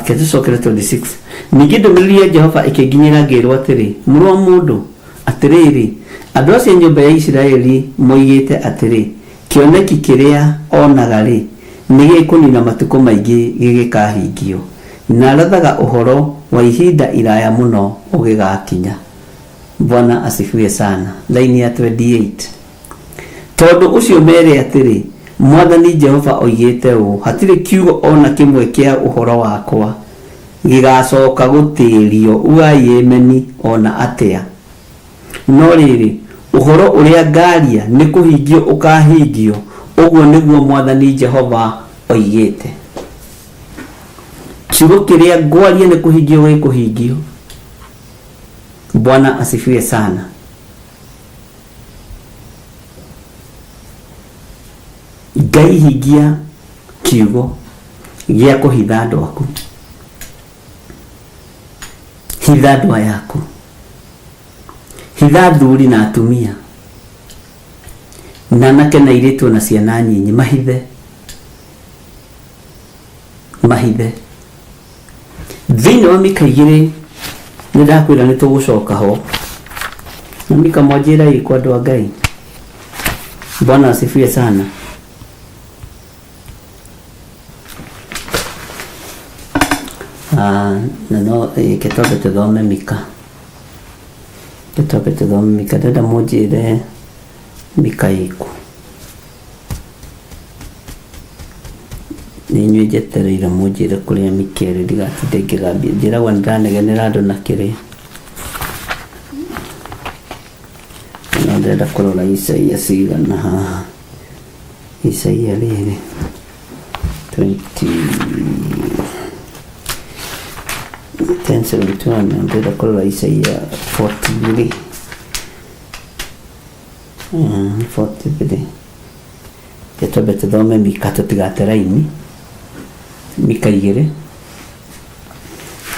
Tũcokere 26. Ningĩ ndũmĩrĩri ya Jehova ĩkĩnginyĩra ngĩrwo atĩrĩ, mũrũ wa mũndũ, atĩrĩrĩ, andũ acio nyũmba ya Isiraeli moigĩte atĩrĩ, kĩoneki kĩrĩa onaga rĩ nĩ gĩkũnina matukũ maingĩ gĩgĩkahingio. Na arathaga ũhoro wa ihinda iraya mũno ũgĩgakinya. Bwana asifiwe sana. Laini ya 28. Tondũ ũcio mere atĩrĩ, Mwathani Jehova oigĩte ũũ, hatirĩ kiugo ona kĩmwe kĩa ũhoro wakwa gĩgacoka gũtĩĩrio uayemeni ona atĩa. No rĩrĩ, ũhoro ũrĩa ngaria nĩ kũhingio ũkahingio, ũguo nĩguo Mwathani Jehova oigĩte. Kiugo kĩrĩa ngwaria nĩ kũhingio gĩkũhingio. Bwana asifiwe sana. Ngai hingia kiugo gĩa kũhitha andũ aku. Hitha andũ ayaku. Hitha athuri na atumia, na anake na airĩtu na ciana nyinyi. Mahithe. Mahithe. Thĩinĩ wa Mika 2 nĩ ndakwĩra nĩ tũgũcoka ho. Na Mika mwanjĩra ĩkwa andũ a Ngai. Bwana asifiwe sana. Na no kĩtobe tũthome Mika. Kĩtobe tũthome Mika. Ndenda mũnjĩre Mika ĩkũ. Nĩ inyuĩ njetereire mũnjĩre kũrĩa Mika ĩrĩ, ndigatinde ngĩgambia. Njĩragwo nĩ ndanegenera andũ na kĩrĩa. No ndenda kũrora Isaia cigana haha. Isaia rĩrĩ 10:71. Ndenda kũrora Isaia 43. 43 twambe tuthome Mika tutigate raini. Mika 2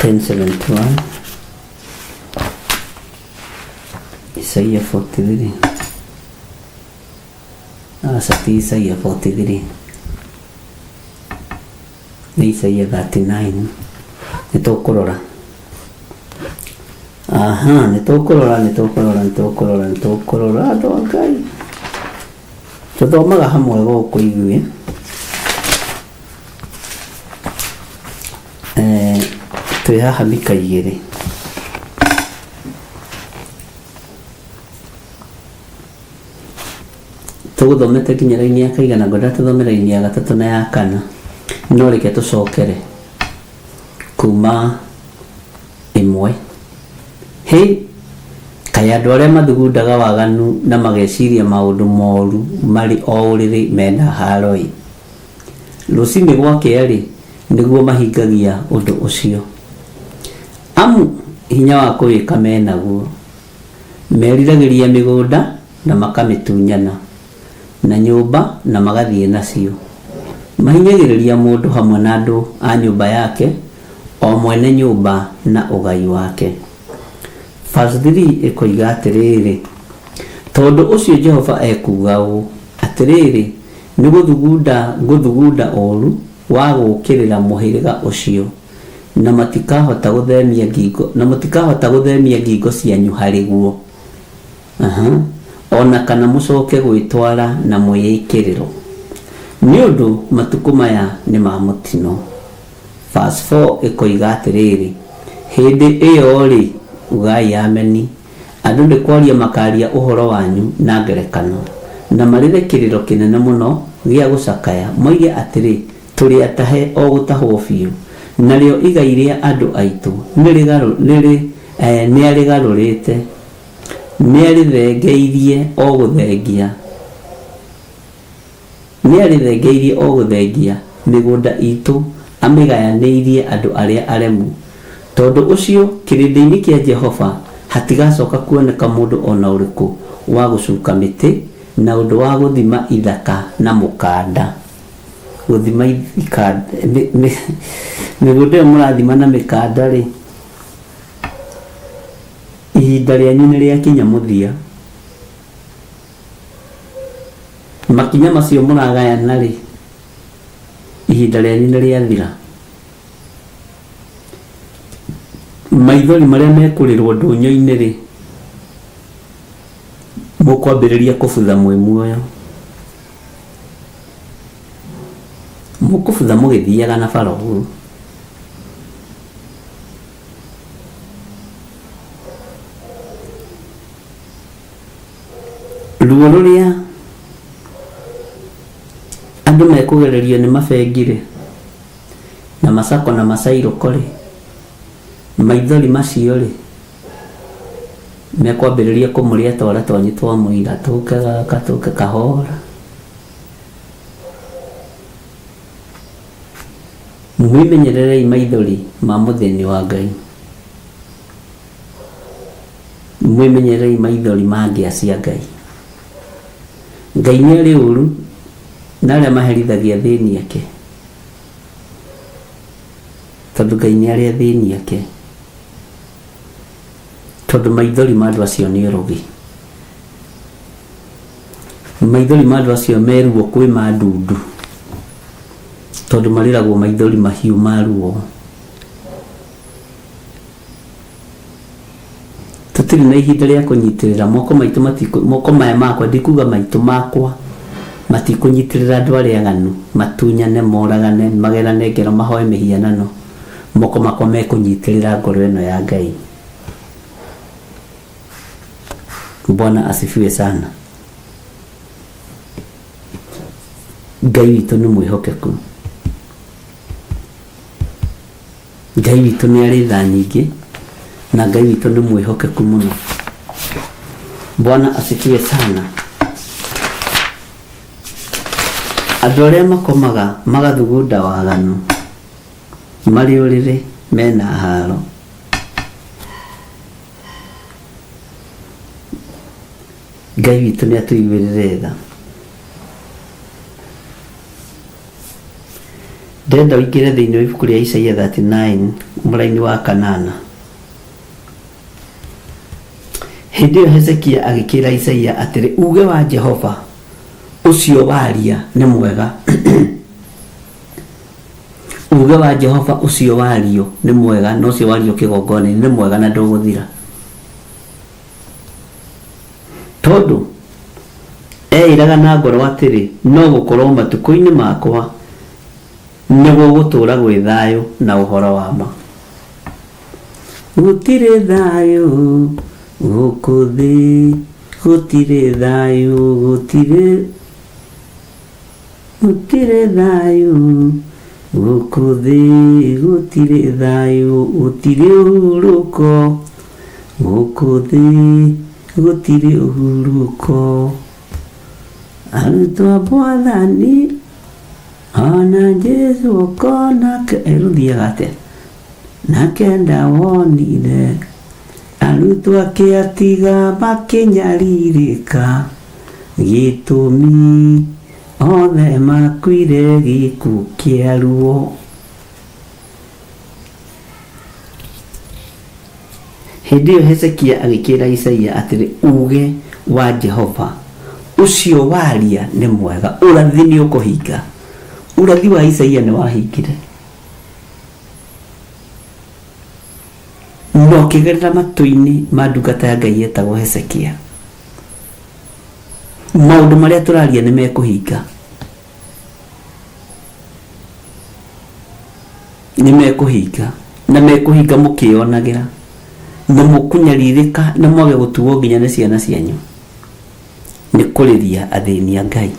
10:71 Isaiah 43 Sati Isaiah 43 ni Isaiah 39 nitukurora nitukurora andu a Ngai tuthomaga hamwe gũkũ igũĩ. Twĩ haha Mika 2 tũgũthomete nginya raini ya kaigana, ngwenda tũthome raini ya 3 na ya 4, no reke tũcokere kuma 1. Kaĩ andũ arĩa mathugundaga waganu na mageciria maũndũ moru marĩ o ũrĩrĩ mena haro-ĩ, rũcinĩ gwakĩa-rĩ nĩguo mahingagia ũndũ ũcio. Amu hinya wa kũwĩka menaguo, meriragĩria mĩgũnda na makamĩtunyana, na nyũmba na magathiĩ nacio. Mahinyagĩrĩria mũndũ hamwe na andũ a nyũmba yake, o mwene nyũmba na ũgai wake. Verse 3 ĩkoiga atĩrĩrĩ, tondũ ũcio Jehova ekuga ũũ atĩrĩrĩ, nĩ ngũthugunda ũru wa gũũkĩrĩra mũhĩrĩga ũcio, na matikahota gũthemia ngingo cianyu harĩ guo, ona kana mũcoke gwĩtwara na mwĩĩkĩrĩro, nĩ ũndũ matukũ maya nĩ ma mũtino. Verse 4 ĩkoiga atĩrĩrĩ, hĩndĩ ĩyo-rĩ ugai ameni, andũ nĩ kwaria makaria ũhoro wanyu na ngerekano, na marĩre kĩrĩro kĩnene mũno gĩa gũcakaya, moige atĩrĩ, tũrĩ atahe o gũtahwo biũ, narĩo igai rĩa andũ aitũ nĩarĩgarũrĩte, nĩarĩthengeirie o gũthengia mĩgũnda itũ, amĩgayanĩirie andũ arĩa aremu. Tondũ ũcio kĩrĩndĩ-inĩ kĩa Jehova hatigacoka kuoneka mũndũ ona ũrĩkũ wa gũcuka mĩtĩ na ũndũ wa gũthima ithaka na mũkanda. Gũthima mĩgũnda ĩyo mũrathima na mĩkanda-rĩ, ihinda rĩanyu nĩ rĩakinya mũthia. Makinya macio mũragayana-rĩ, ihinda rĩanyu nĩ rĩathira. Maithori marĩa mekũrĩrwo ndũnyũ-inĩ-rĩ, mũkwambĩrĩria kũbutha mwĩ muoyo, mũkũbutha mũgĩthiaga na bara ũguo. Ruo rũrĩa andũ mekũgererio nĩ mabengi-rĩ, na macako na macairũko-rĩ, maithori macio-rĩ mekwambĩrĩria kũmũrĩa twara twanyu twa mũira, tũke kahora. Mwĩmenyererei maithori ma mũthĩni wa Ngai, mwĩmenyererei maithori ma ngĩa cia Ngai. Ngai nĩ arĩ ũru na arĩa maherithagia thĩini ake, tondũ Ngai nĩ arĩ thĩini ake, tondũ maithori ma andũ acio nĩ ũrogi. Maithori ma andũ acio meruo kwĩ ma ndundu, tondũ marĩragwo maithori mahiũ ma ruo. Tũtirĩ na ihinda rĩa kũnyitĩrĩra moko maya makwa, ndikuga maitũ makwa, matikũnyitĩrĩra andũ arĩa aganu, matunyane, moragane, magerane ngero, mahoe mĩhianano. Moko makwa mekũnyitĩrĩra ngoro ĩno ya Ngai. Bwana asifiwe sana. Ngai witũ nĩ mwĩhokeku. Ngai witũ nĩ arĩ tha nyingĩ, na Ngai witũ nĩ mwĩhokeku mũno. Bwana asifiwe sana. Andũ arĩa makomaga magathugunda waganu marĩ ũrĩrĩ mena haro, Ngai witũ nĩ atũiguĩrĩre tha. Ndenda ũingĩre thĩinĩ wa ibuku rĩa Isaia 39 mũraini wa 8. Hĩndĩ ĩyo Hezekia agĩkĩra Isaia atĩrĩ, uge wa Jehova ũcio waria nĩ mwega. Uge wa Jehova ũcio wario nĩ mwega, na ũcio wario kĩgongona nĩ mwega na ndũgũthira. Tondũ eĩraga na ngoro atĩrĩ, no gũkorwo matukũ-inĩ makwa nĩguo gũtũũra gwĩ thayũ na ũhoro wa ma. Gũtirĩ thayũ gũkũ thĩ, gũtirĩ thayũ, gũtirĩ thayũ gũkũ thĩ, gũtirĩ thayũ, gũtirĩ ũhurũko gũkũ thĩ, gũtirĩ ũhurũko. Arutwo a Mwathani ona Jesu okona eruthiaga atĩa, nake ndawonire arutwo ake atiga makĩnyarirĩka, gĩtũmi othe makuire gĩkuũ kĩa ruo. Hĩndĩ ĩyo Hezekia agĩkĩra Isaia atĩrĩ, uge wa Jehova ũcio waria nĩ mwega. Ũrathi nĩ ũkũhinga. Ũrathi wa Isaia nĩ wahingire, no kĩgerera matũ-inĩ ma ndungata ya Ngai etagwo Hezekia. Maũndũ marĩa tũraria nĩ mekũhinga, nĩ mekũhinga, na mekũhinga mũkĩonagĩra, na mũkũnyarirĩka, na mwage gũtuo nginya nĩ ciana cianyu. Nĩ kũrĩria athĩni a Ngai.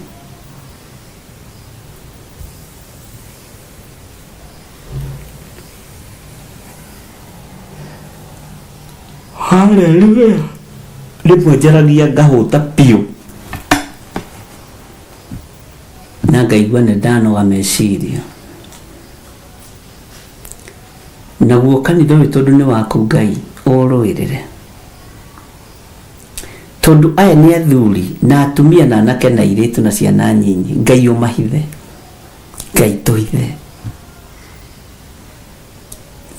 Hallelujah. Rĩmwe njaragia ngahũta piũ na ngaigua nĩ ndanoga meciria. Naguo kanitha ũyũ tondũ nĩ waku Ngai ũrũĩrĩre, tondũ aya nĩ athuri na atumia na anake na airĩtu na ciana nyinyi. Ngai ũmahithe, Ngai tũhithe.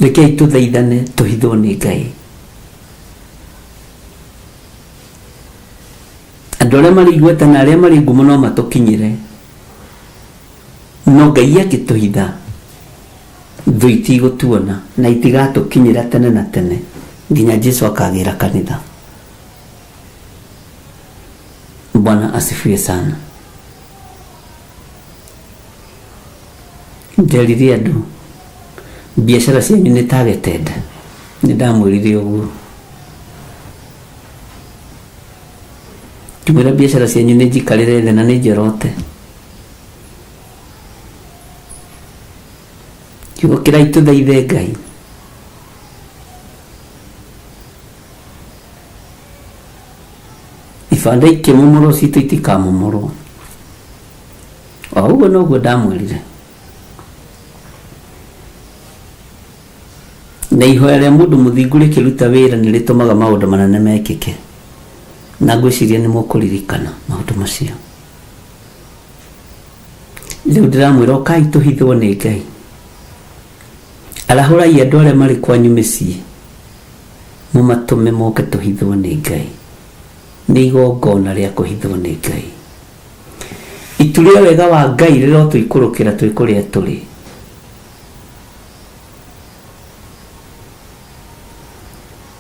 Rekei tũthaithane tũhithwo nĩ Ngai. Andũ arĩa marĩ igweta na arĩa marĩ ngumo no matũkinyĩre, no Ngai angĩtũhitha thũ itigũtuona na itigatũkinyĩra tene na tene nginya Jesu akagĩra kanitha. Bwana asifiwe sana. Njerire andũ biacara cianyu nĩ targeted, nĩ ndamwĩrire ũguo. Kimwĩra biacara cianyu nĩ njikarĩre thĩ na nĩ njorote. Kiugo kĩrai tũthaithe Ngai. Ibanda ikĩmomorwo citũ itikamomorwo. O ũguo noguo ndamwĩrire. Na ihoya rĩa mũndũ mũthingu rĩkĩruta wĩra nĩ rĩtũmaga maũndũ manene mekĩke. Na ngwĩciria nĩ mũkũririkana maũndũ macio. Rĩu ndĩramwĩra ũkai tũhithwo nĩ Ngai. Arahũrai andũ arĩa marĩ kwanyu mĩciĩ, mũmatũme moke tũhithwo nĩ Ngai. Nĩ igongona rĩa kũhithwo nĩ Ngai. Itu rĩa wega wa Ngai rĩro tũikũrũkĩra twĩ kũrĩa tũrĩ.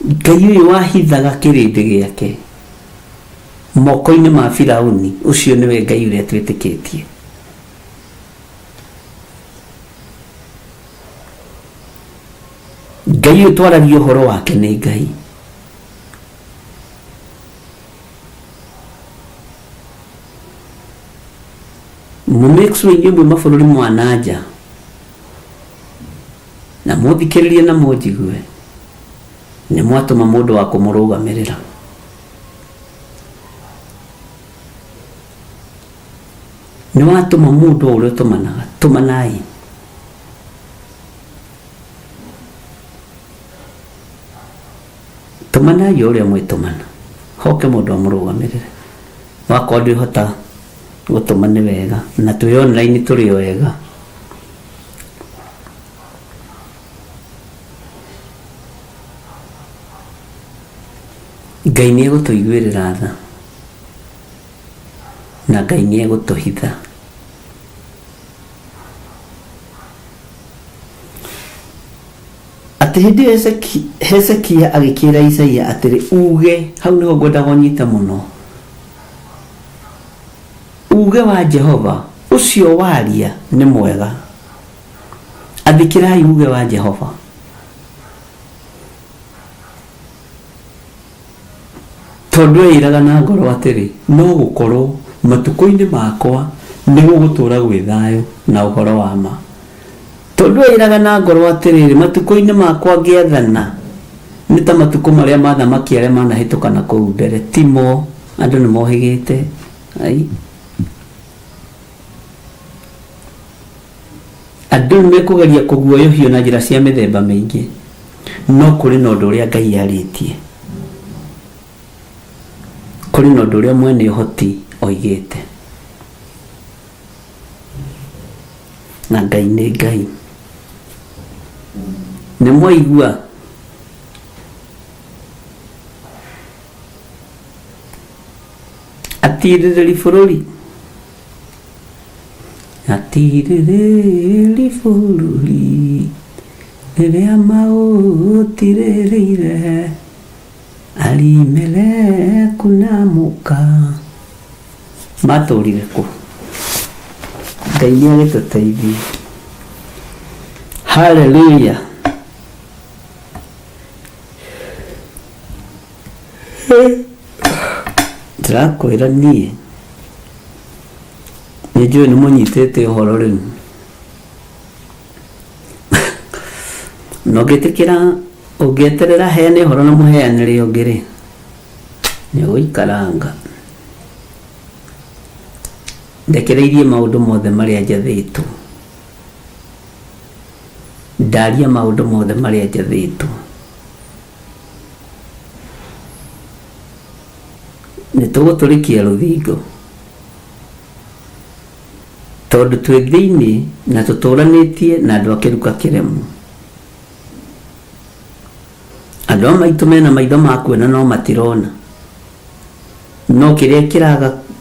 Ngai ũyũ wahithaga kĩrĩndĩ gĩake moko-inĩ ma Firaũni, ũcio nĩwe Ngai ũrĩa twĩtĩkĩtie. Ngai ũyũ twaragia ũhoro wake nĩ Ngai. Make sure inyuĩ mabũrũri mwa nanja na mũthikĩrĩrie na mũnjigue, nĩ mwatũma mũndũ wa kũmũrũgamĩrĩra. Nĩ watũma mũndũ ũrĩa tũmanaga, tũmanai. Tũmanai ũrĩa mwĩtũmana, hoke mũndũ amũrũgamĩrĩre. wakwa ndihota gutuma ni wega na twi online turi wega Ngai nĩ egũtũiguĩrĩra tha na Ngai nĩ egũtũhitha atĩ hĩndĩ ĩyo Hezekia agĩkĩra Isaia atĩrĩ uge hau nĩho ngwendaga ũnyite mũno uge wa Jehova ũcio waria nĩ mwega athikĩrai uge wa Jehova tondũ ĩraga na ngoro atĩrĩ no gũkorwo matukũ-inĩ makwa nĩ gũgũtũra gwĩ thayũ na ũhoro wa ma tondũ ĩraga na ngoro atĩrĩ matukũ-inĩ makwa ngĩathana nĩ ta matukũ marĩa mathamaki arĩa manahĩtũka na kũu mbere timo andũ nĩ mohĩgĩte andũ nĩ mekũgeria kũguoyohio na njĩra cia mĩthemba mĩingĩ no kũrĩ na ũndũ ũrĩa Ngai arĩtie kũrĩ na ũndũ ũrĩa mwene ũhoti oigĩte na Ngai nĩ Ngai nĩ mwaigua atirĩrĩri bũrũri atirĩrĩri bũrũri rĩrĩa maũtirĩrĩire Alimeleku na Muka matũrire kũ Ngai nĩ agĩtũteithia haleluya ndĩrakwĩra niĩ nĩnjũĩ nĩ mũnyitĩte ũhoro rĩu no ngĩtĩkĩra ũngĩeterera heane ũhoro na mũheanĩre ũngĩ rĩ nĩ ũgũikaranga ndekereirie maũndũ mothe marĩa njathĩtwo ndaria maũndũ mothe marĩa njathĩtwo nĩ tũgũtũrĩkia rũthingo tondũ twĩ thĩinĩ na tũtũranĩtie na andũ a kĩruka kĩremu andũ a maitũ mena maitho ma kuona no matirona no kĩrĩa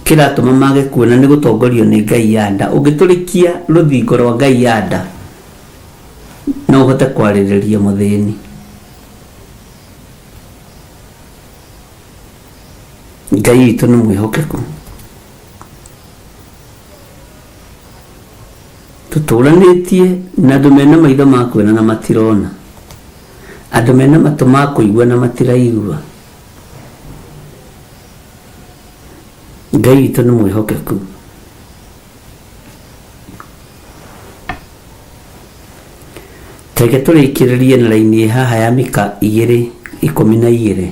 kĩratũma mage kuona nĩ gũtongorio nĩ Ngai ya nda ũngĩtũrĩkia rũthingo rwa Ngai ya nda no ũhote kwarĩrĩria mũthĩni Ngai witũ nĩ mwĩhokeku tũtũranĩtie na andũ mena maitho ma kuona na matirona andũ mena matũ ma kũigua na matiraigua Ngai witũ nĩ mwĩhokeku Teke tũrĩkĩrĩrie na raini haha ya Mika 2:12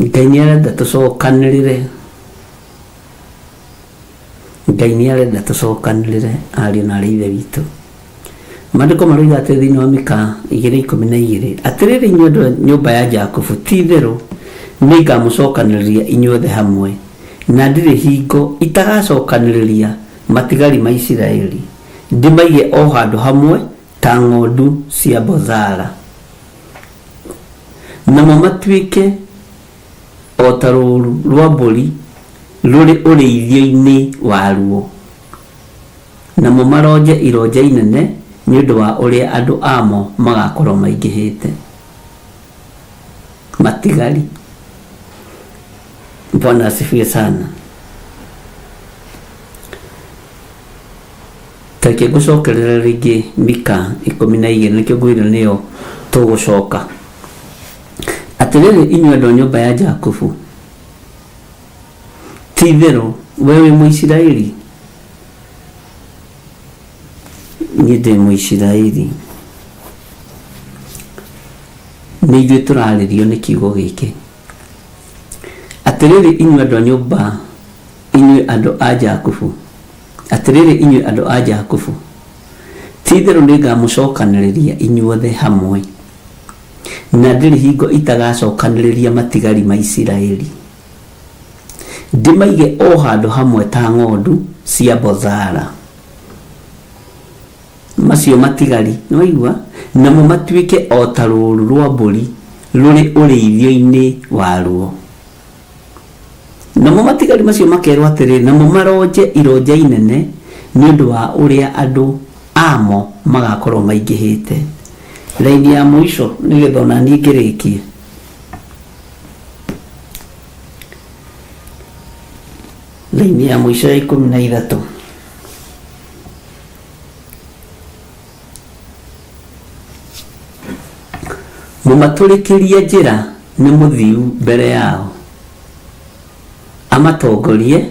Ngai nĩ arenda tũcokanĩrĩre Ngai nĩ arenda tũcokanĩrĩre ariũ na aarĩ a Ithe witũ Maandĩko maroiga atĩ thĩinĩ wa Mika 2:12 atĩrĩrĩ inyuĩ andũ a nyũmba ya Jakubu ti itherũ nĩ ngamũcokanĩrĩria inyuothe hamwe na ndirĩ hingo itagacokanĩrĩria matigari ma Isiraeli ndimaige o handũ hamwe ta ng'ondu cia Bozara namo matuĩke o ta rũũru rwa mbũri rũrĩ ũrĩithio-inĩ waruo namo maronje ironja inene nĩ ũndũ wa ũrĩa andũ amo magakorwo maingĩhĩte matigari Bwana asifiwe sana Teke gũcokerera rĩngĩ Mika 12 nĩkĩo ngwĩre nĩyo tũgũcoka atĩrĩrĩ inyuĩ andũ a nyũmba ya Jakubu ti itherũ we wĩ Mũisiraeli niĩ ndĩ Mũisiraeli nĩ ithuĩ tũrarĩrio nĩ kiugo gĩkĩ atĩrĩrĩ inyuĩ andũ a nyũmba inyuĩ andũ a Jakubu atĩrĩrĩ inyuĩ andũ a Jakubu ti itherũ nĩ ngamũcokanĩrĩria inyuothe hamwe na ndirĩ hingo itagacokanĩrĩria matigari ma Isiraeli ndimaige o handu hamwe ta ng'ondu cia bothara. Macio matigari no igua namo matuike o ta rũũru rwa mbũri rũrĩ ũrĩithio-inĩ waruo. Namo matigari macio makerwo atĩrĩ namo maronje ironja inene nĩ ũndũ wa ũrĩa andũ amo magakorwo maingĩhĩte. Raini ya mũico nĩgetha ona niĩ ngĩrĩkie. Raini ya mũico ya 13. Mũmatũrĩkĩrie njĩra nĩ mũthiu mbere yao, amatongorie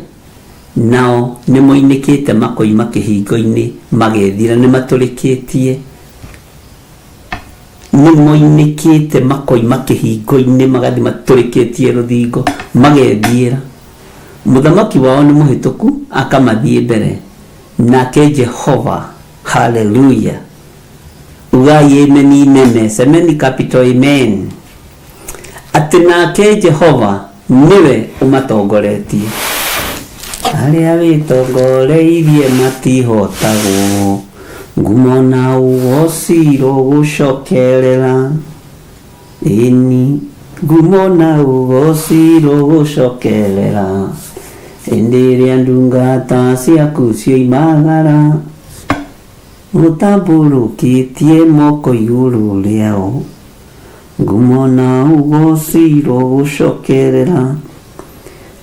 nao nĩ moinĩkĩte makoima kĩhingo-inĩ magethira. Nĩ matũrĩkĩtie, nĩ moinĩkĩte makoima kĩhingo-inĩ magathi matũrĩkĩtie rũthingo magethiĩra. Mũthamaki wao nĩ mũhĩtũku akamathiĩ mbere, nake Jehova, haleluya. Ugai ameni nene, semeni capital amen. Atĩ nake Jehova niwe ũmatongoretie. Arĩa wĩtongoreirie matihotagwo, ngumo na ũgocirwo gũcokerera. Ĩni ngumo na ũgocirwo gũcokerera. Hĩndĩ ĩrĩa ndungata ciaku cioimagara, mũtambũrũkĩtie moko igũrũ rĩao. Ngumo na ũgocirwo gũcokerera.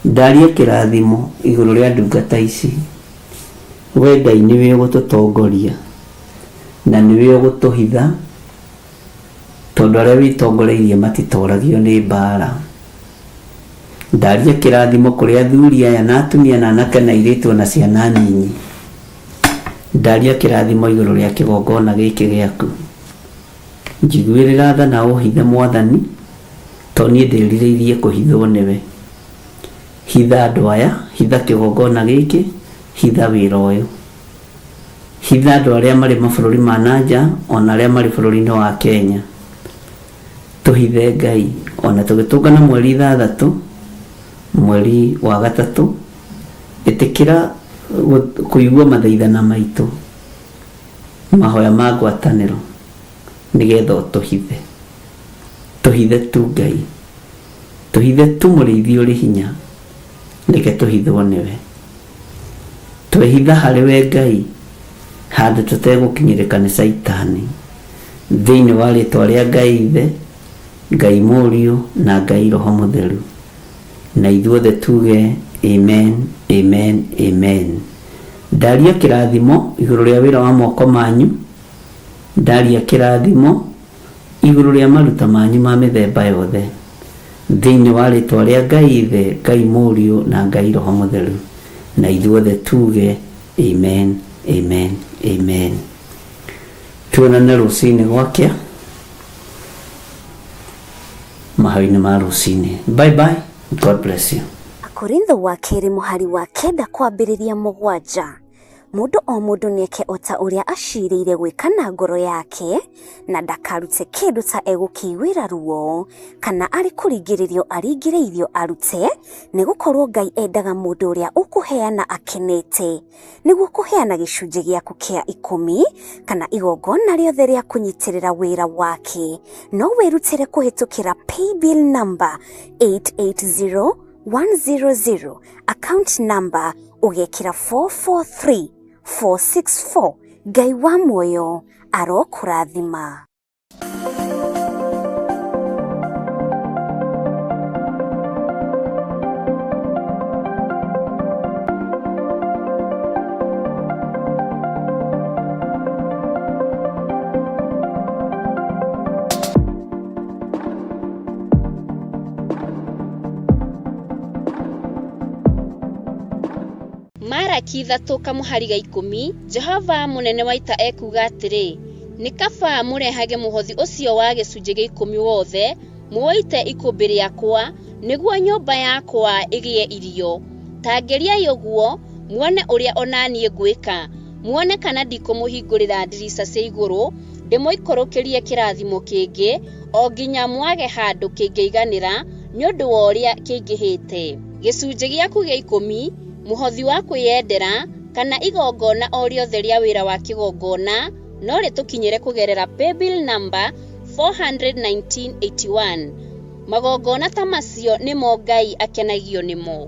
Ndaria kĩrathimo igũrũ rĩa ndungata ici. We Ngai nĩwe ũgũtũtongoria na nĩwe ũgũtũhitha, tondũ arĩa wĩtongoreirie matitoragio nĩ mbara. Ndaria kĩrathimo kũrĩ athuri aya na atumia na anake na airĩtu na ciana nyinyi. Ndaria kĩrathimo igũrũ rĩa kĩgongona gĩkĩ gĩaku. Njiguĩrĩra tha na ũhithe Mwathani, tondũ niĩ ndĩrirĩirie kũhithwo nĩwe. Hitha andũ aya, hitha kĩgongona gĩkĩ, hitha wĩra ũyũ. Hitha andũ arĩa marĩ mabũrũri ma nanja, ona arĩa marĩ bũrũri-inĩ wa Kenya. Tũhithe Ngai, ona tũgĩtũngana mweri 6 mweri wa 3, ĩtĩkĩra kũigua mathaithana maitũ, mahoya ma ngwatanĩro, nĩgetha ũtũhithe. Tũhithe tu Ngai, tũhithe tu mũrĩithi ũrĩ hinya, reke tũhithwo nĩwe. Twehitha harĩ we Ngai, handũ tũtegũkinyĩrĩka nĩ Saitani, thĩinĩ wa rĩtwa rĩa Ngai Ithe, Ngai Mũriũ na Ngai Roho Mũtheru. Na ithuothe tuge amen, amen, amen. Ndaria kĩrathimo igũrũ rĩa wĩra wa moko manyu. Ndaria kĩrathimo igũrũ rĩa maruta manyu ma mĩthemba yothe, thĩinĩ wa rĩtwa rĩa Ngai Ithe, Ngai Mũriũ na Ngai Roho Mũtheru. Na ithuothe tuge amen, amen, amen. Tuonane rũcinĩ gwakĩa, mahoya-inĩ ma rũcinĩ. Bye bye, God bless you. Akorintho wa kerĩ mũhari wa 9 kwambĩrĩria 7. Mũndũ o mũndũ nĩeke o ta ũrĩa acirĩire gwĩka na ngoro yake, na ndakarute kĩndũ ta egũkĩiguĩra ruo, kana arĩ kũringĩrĩrio aringĩrĩirio arute, nĩgũkorwo Ngai endaga mũndũ ũrĩa ũkũheana akenete, nĩguo kũheana gĩcunjĩ gĩaku kĩa 10 kana igongona rĩothe rĩa kũnyitĩrĩra wĩra wake. No wĩrutĩre kũhĩtũkĩra paybill number 880100, account number ũgekĩra 443464. Ngai wa muoyo arokũrathima. Maraki 3 kamuhari ga 10. Jehova munene wa ita ekuga atĩrĩ, nĩ kaba mũrehage mũhothi ũcio wa gĩcunjĩ gĩa 10 wothe, muoite ikũmbĩ rĩakwa, nĩguo nyũmba yakwa ĩgĩe irio. Tangĩriai ũguo, muone ũrĩa onaniĩ ngwĩka, muone kana ndikũmũhingũrĩra ndirica cia igũrũ, ndĩmũikũrũkĩrie kĩrathimo kĩngĩ, o nginya mwage handũ kĩngĩiganĩra, nĩ ũndũ wa ũrĩa kĩingĩhĩte. gĩcunjĩ gĩaku gĩa 10 mũhothi wa kwĩyendera kana igongona o rĩothe rĩa wĩra wa kĩgongona no rĩtũkinyĩre kũgerera paybill number 41981. Magongona ta macio nĩmo Ngai akenagio nĩmo.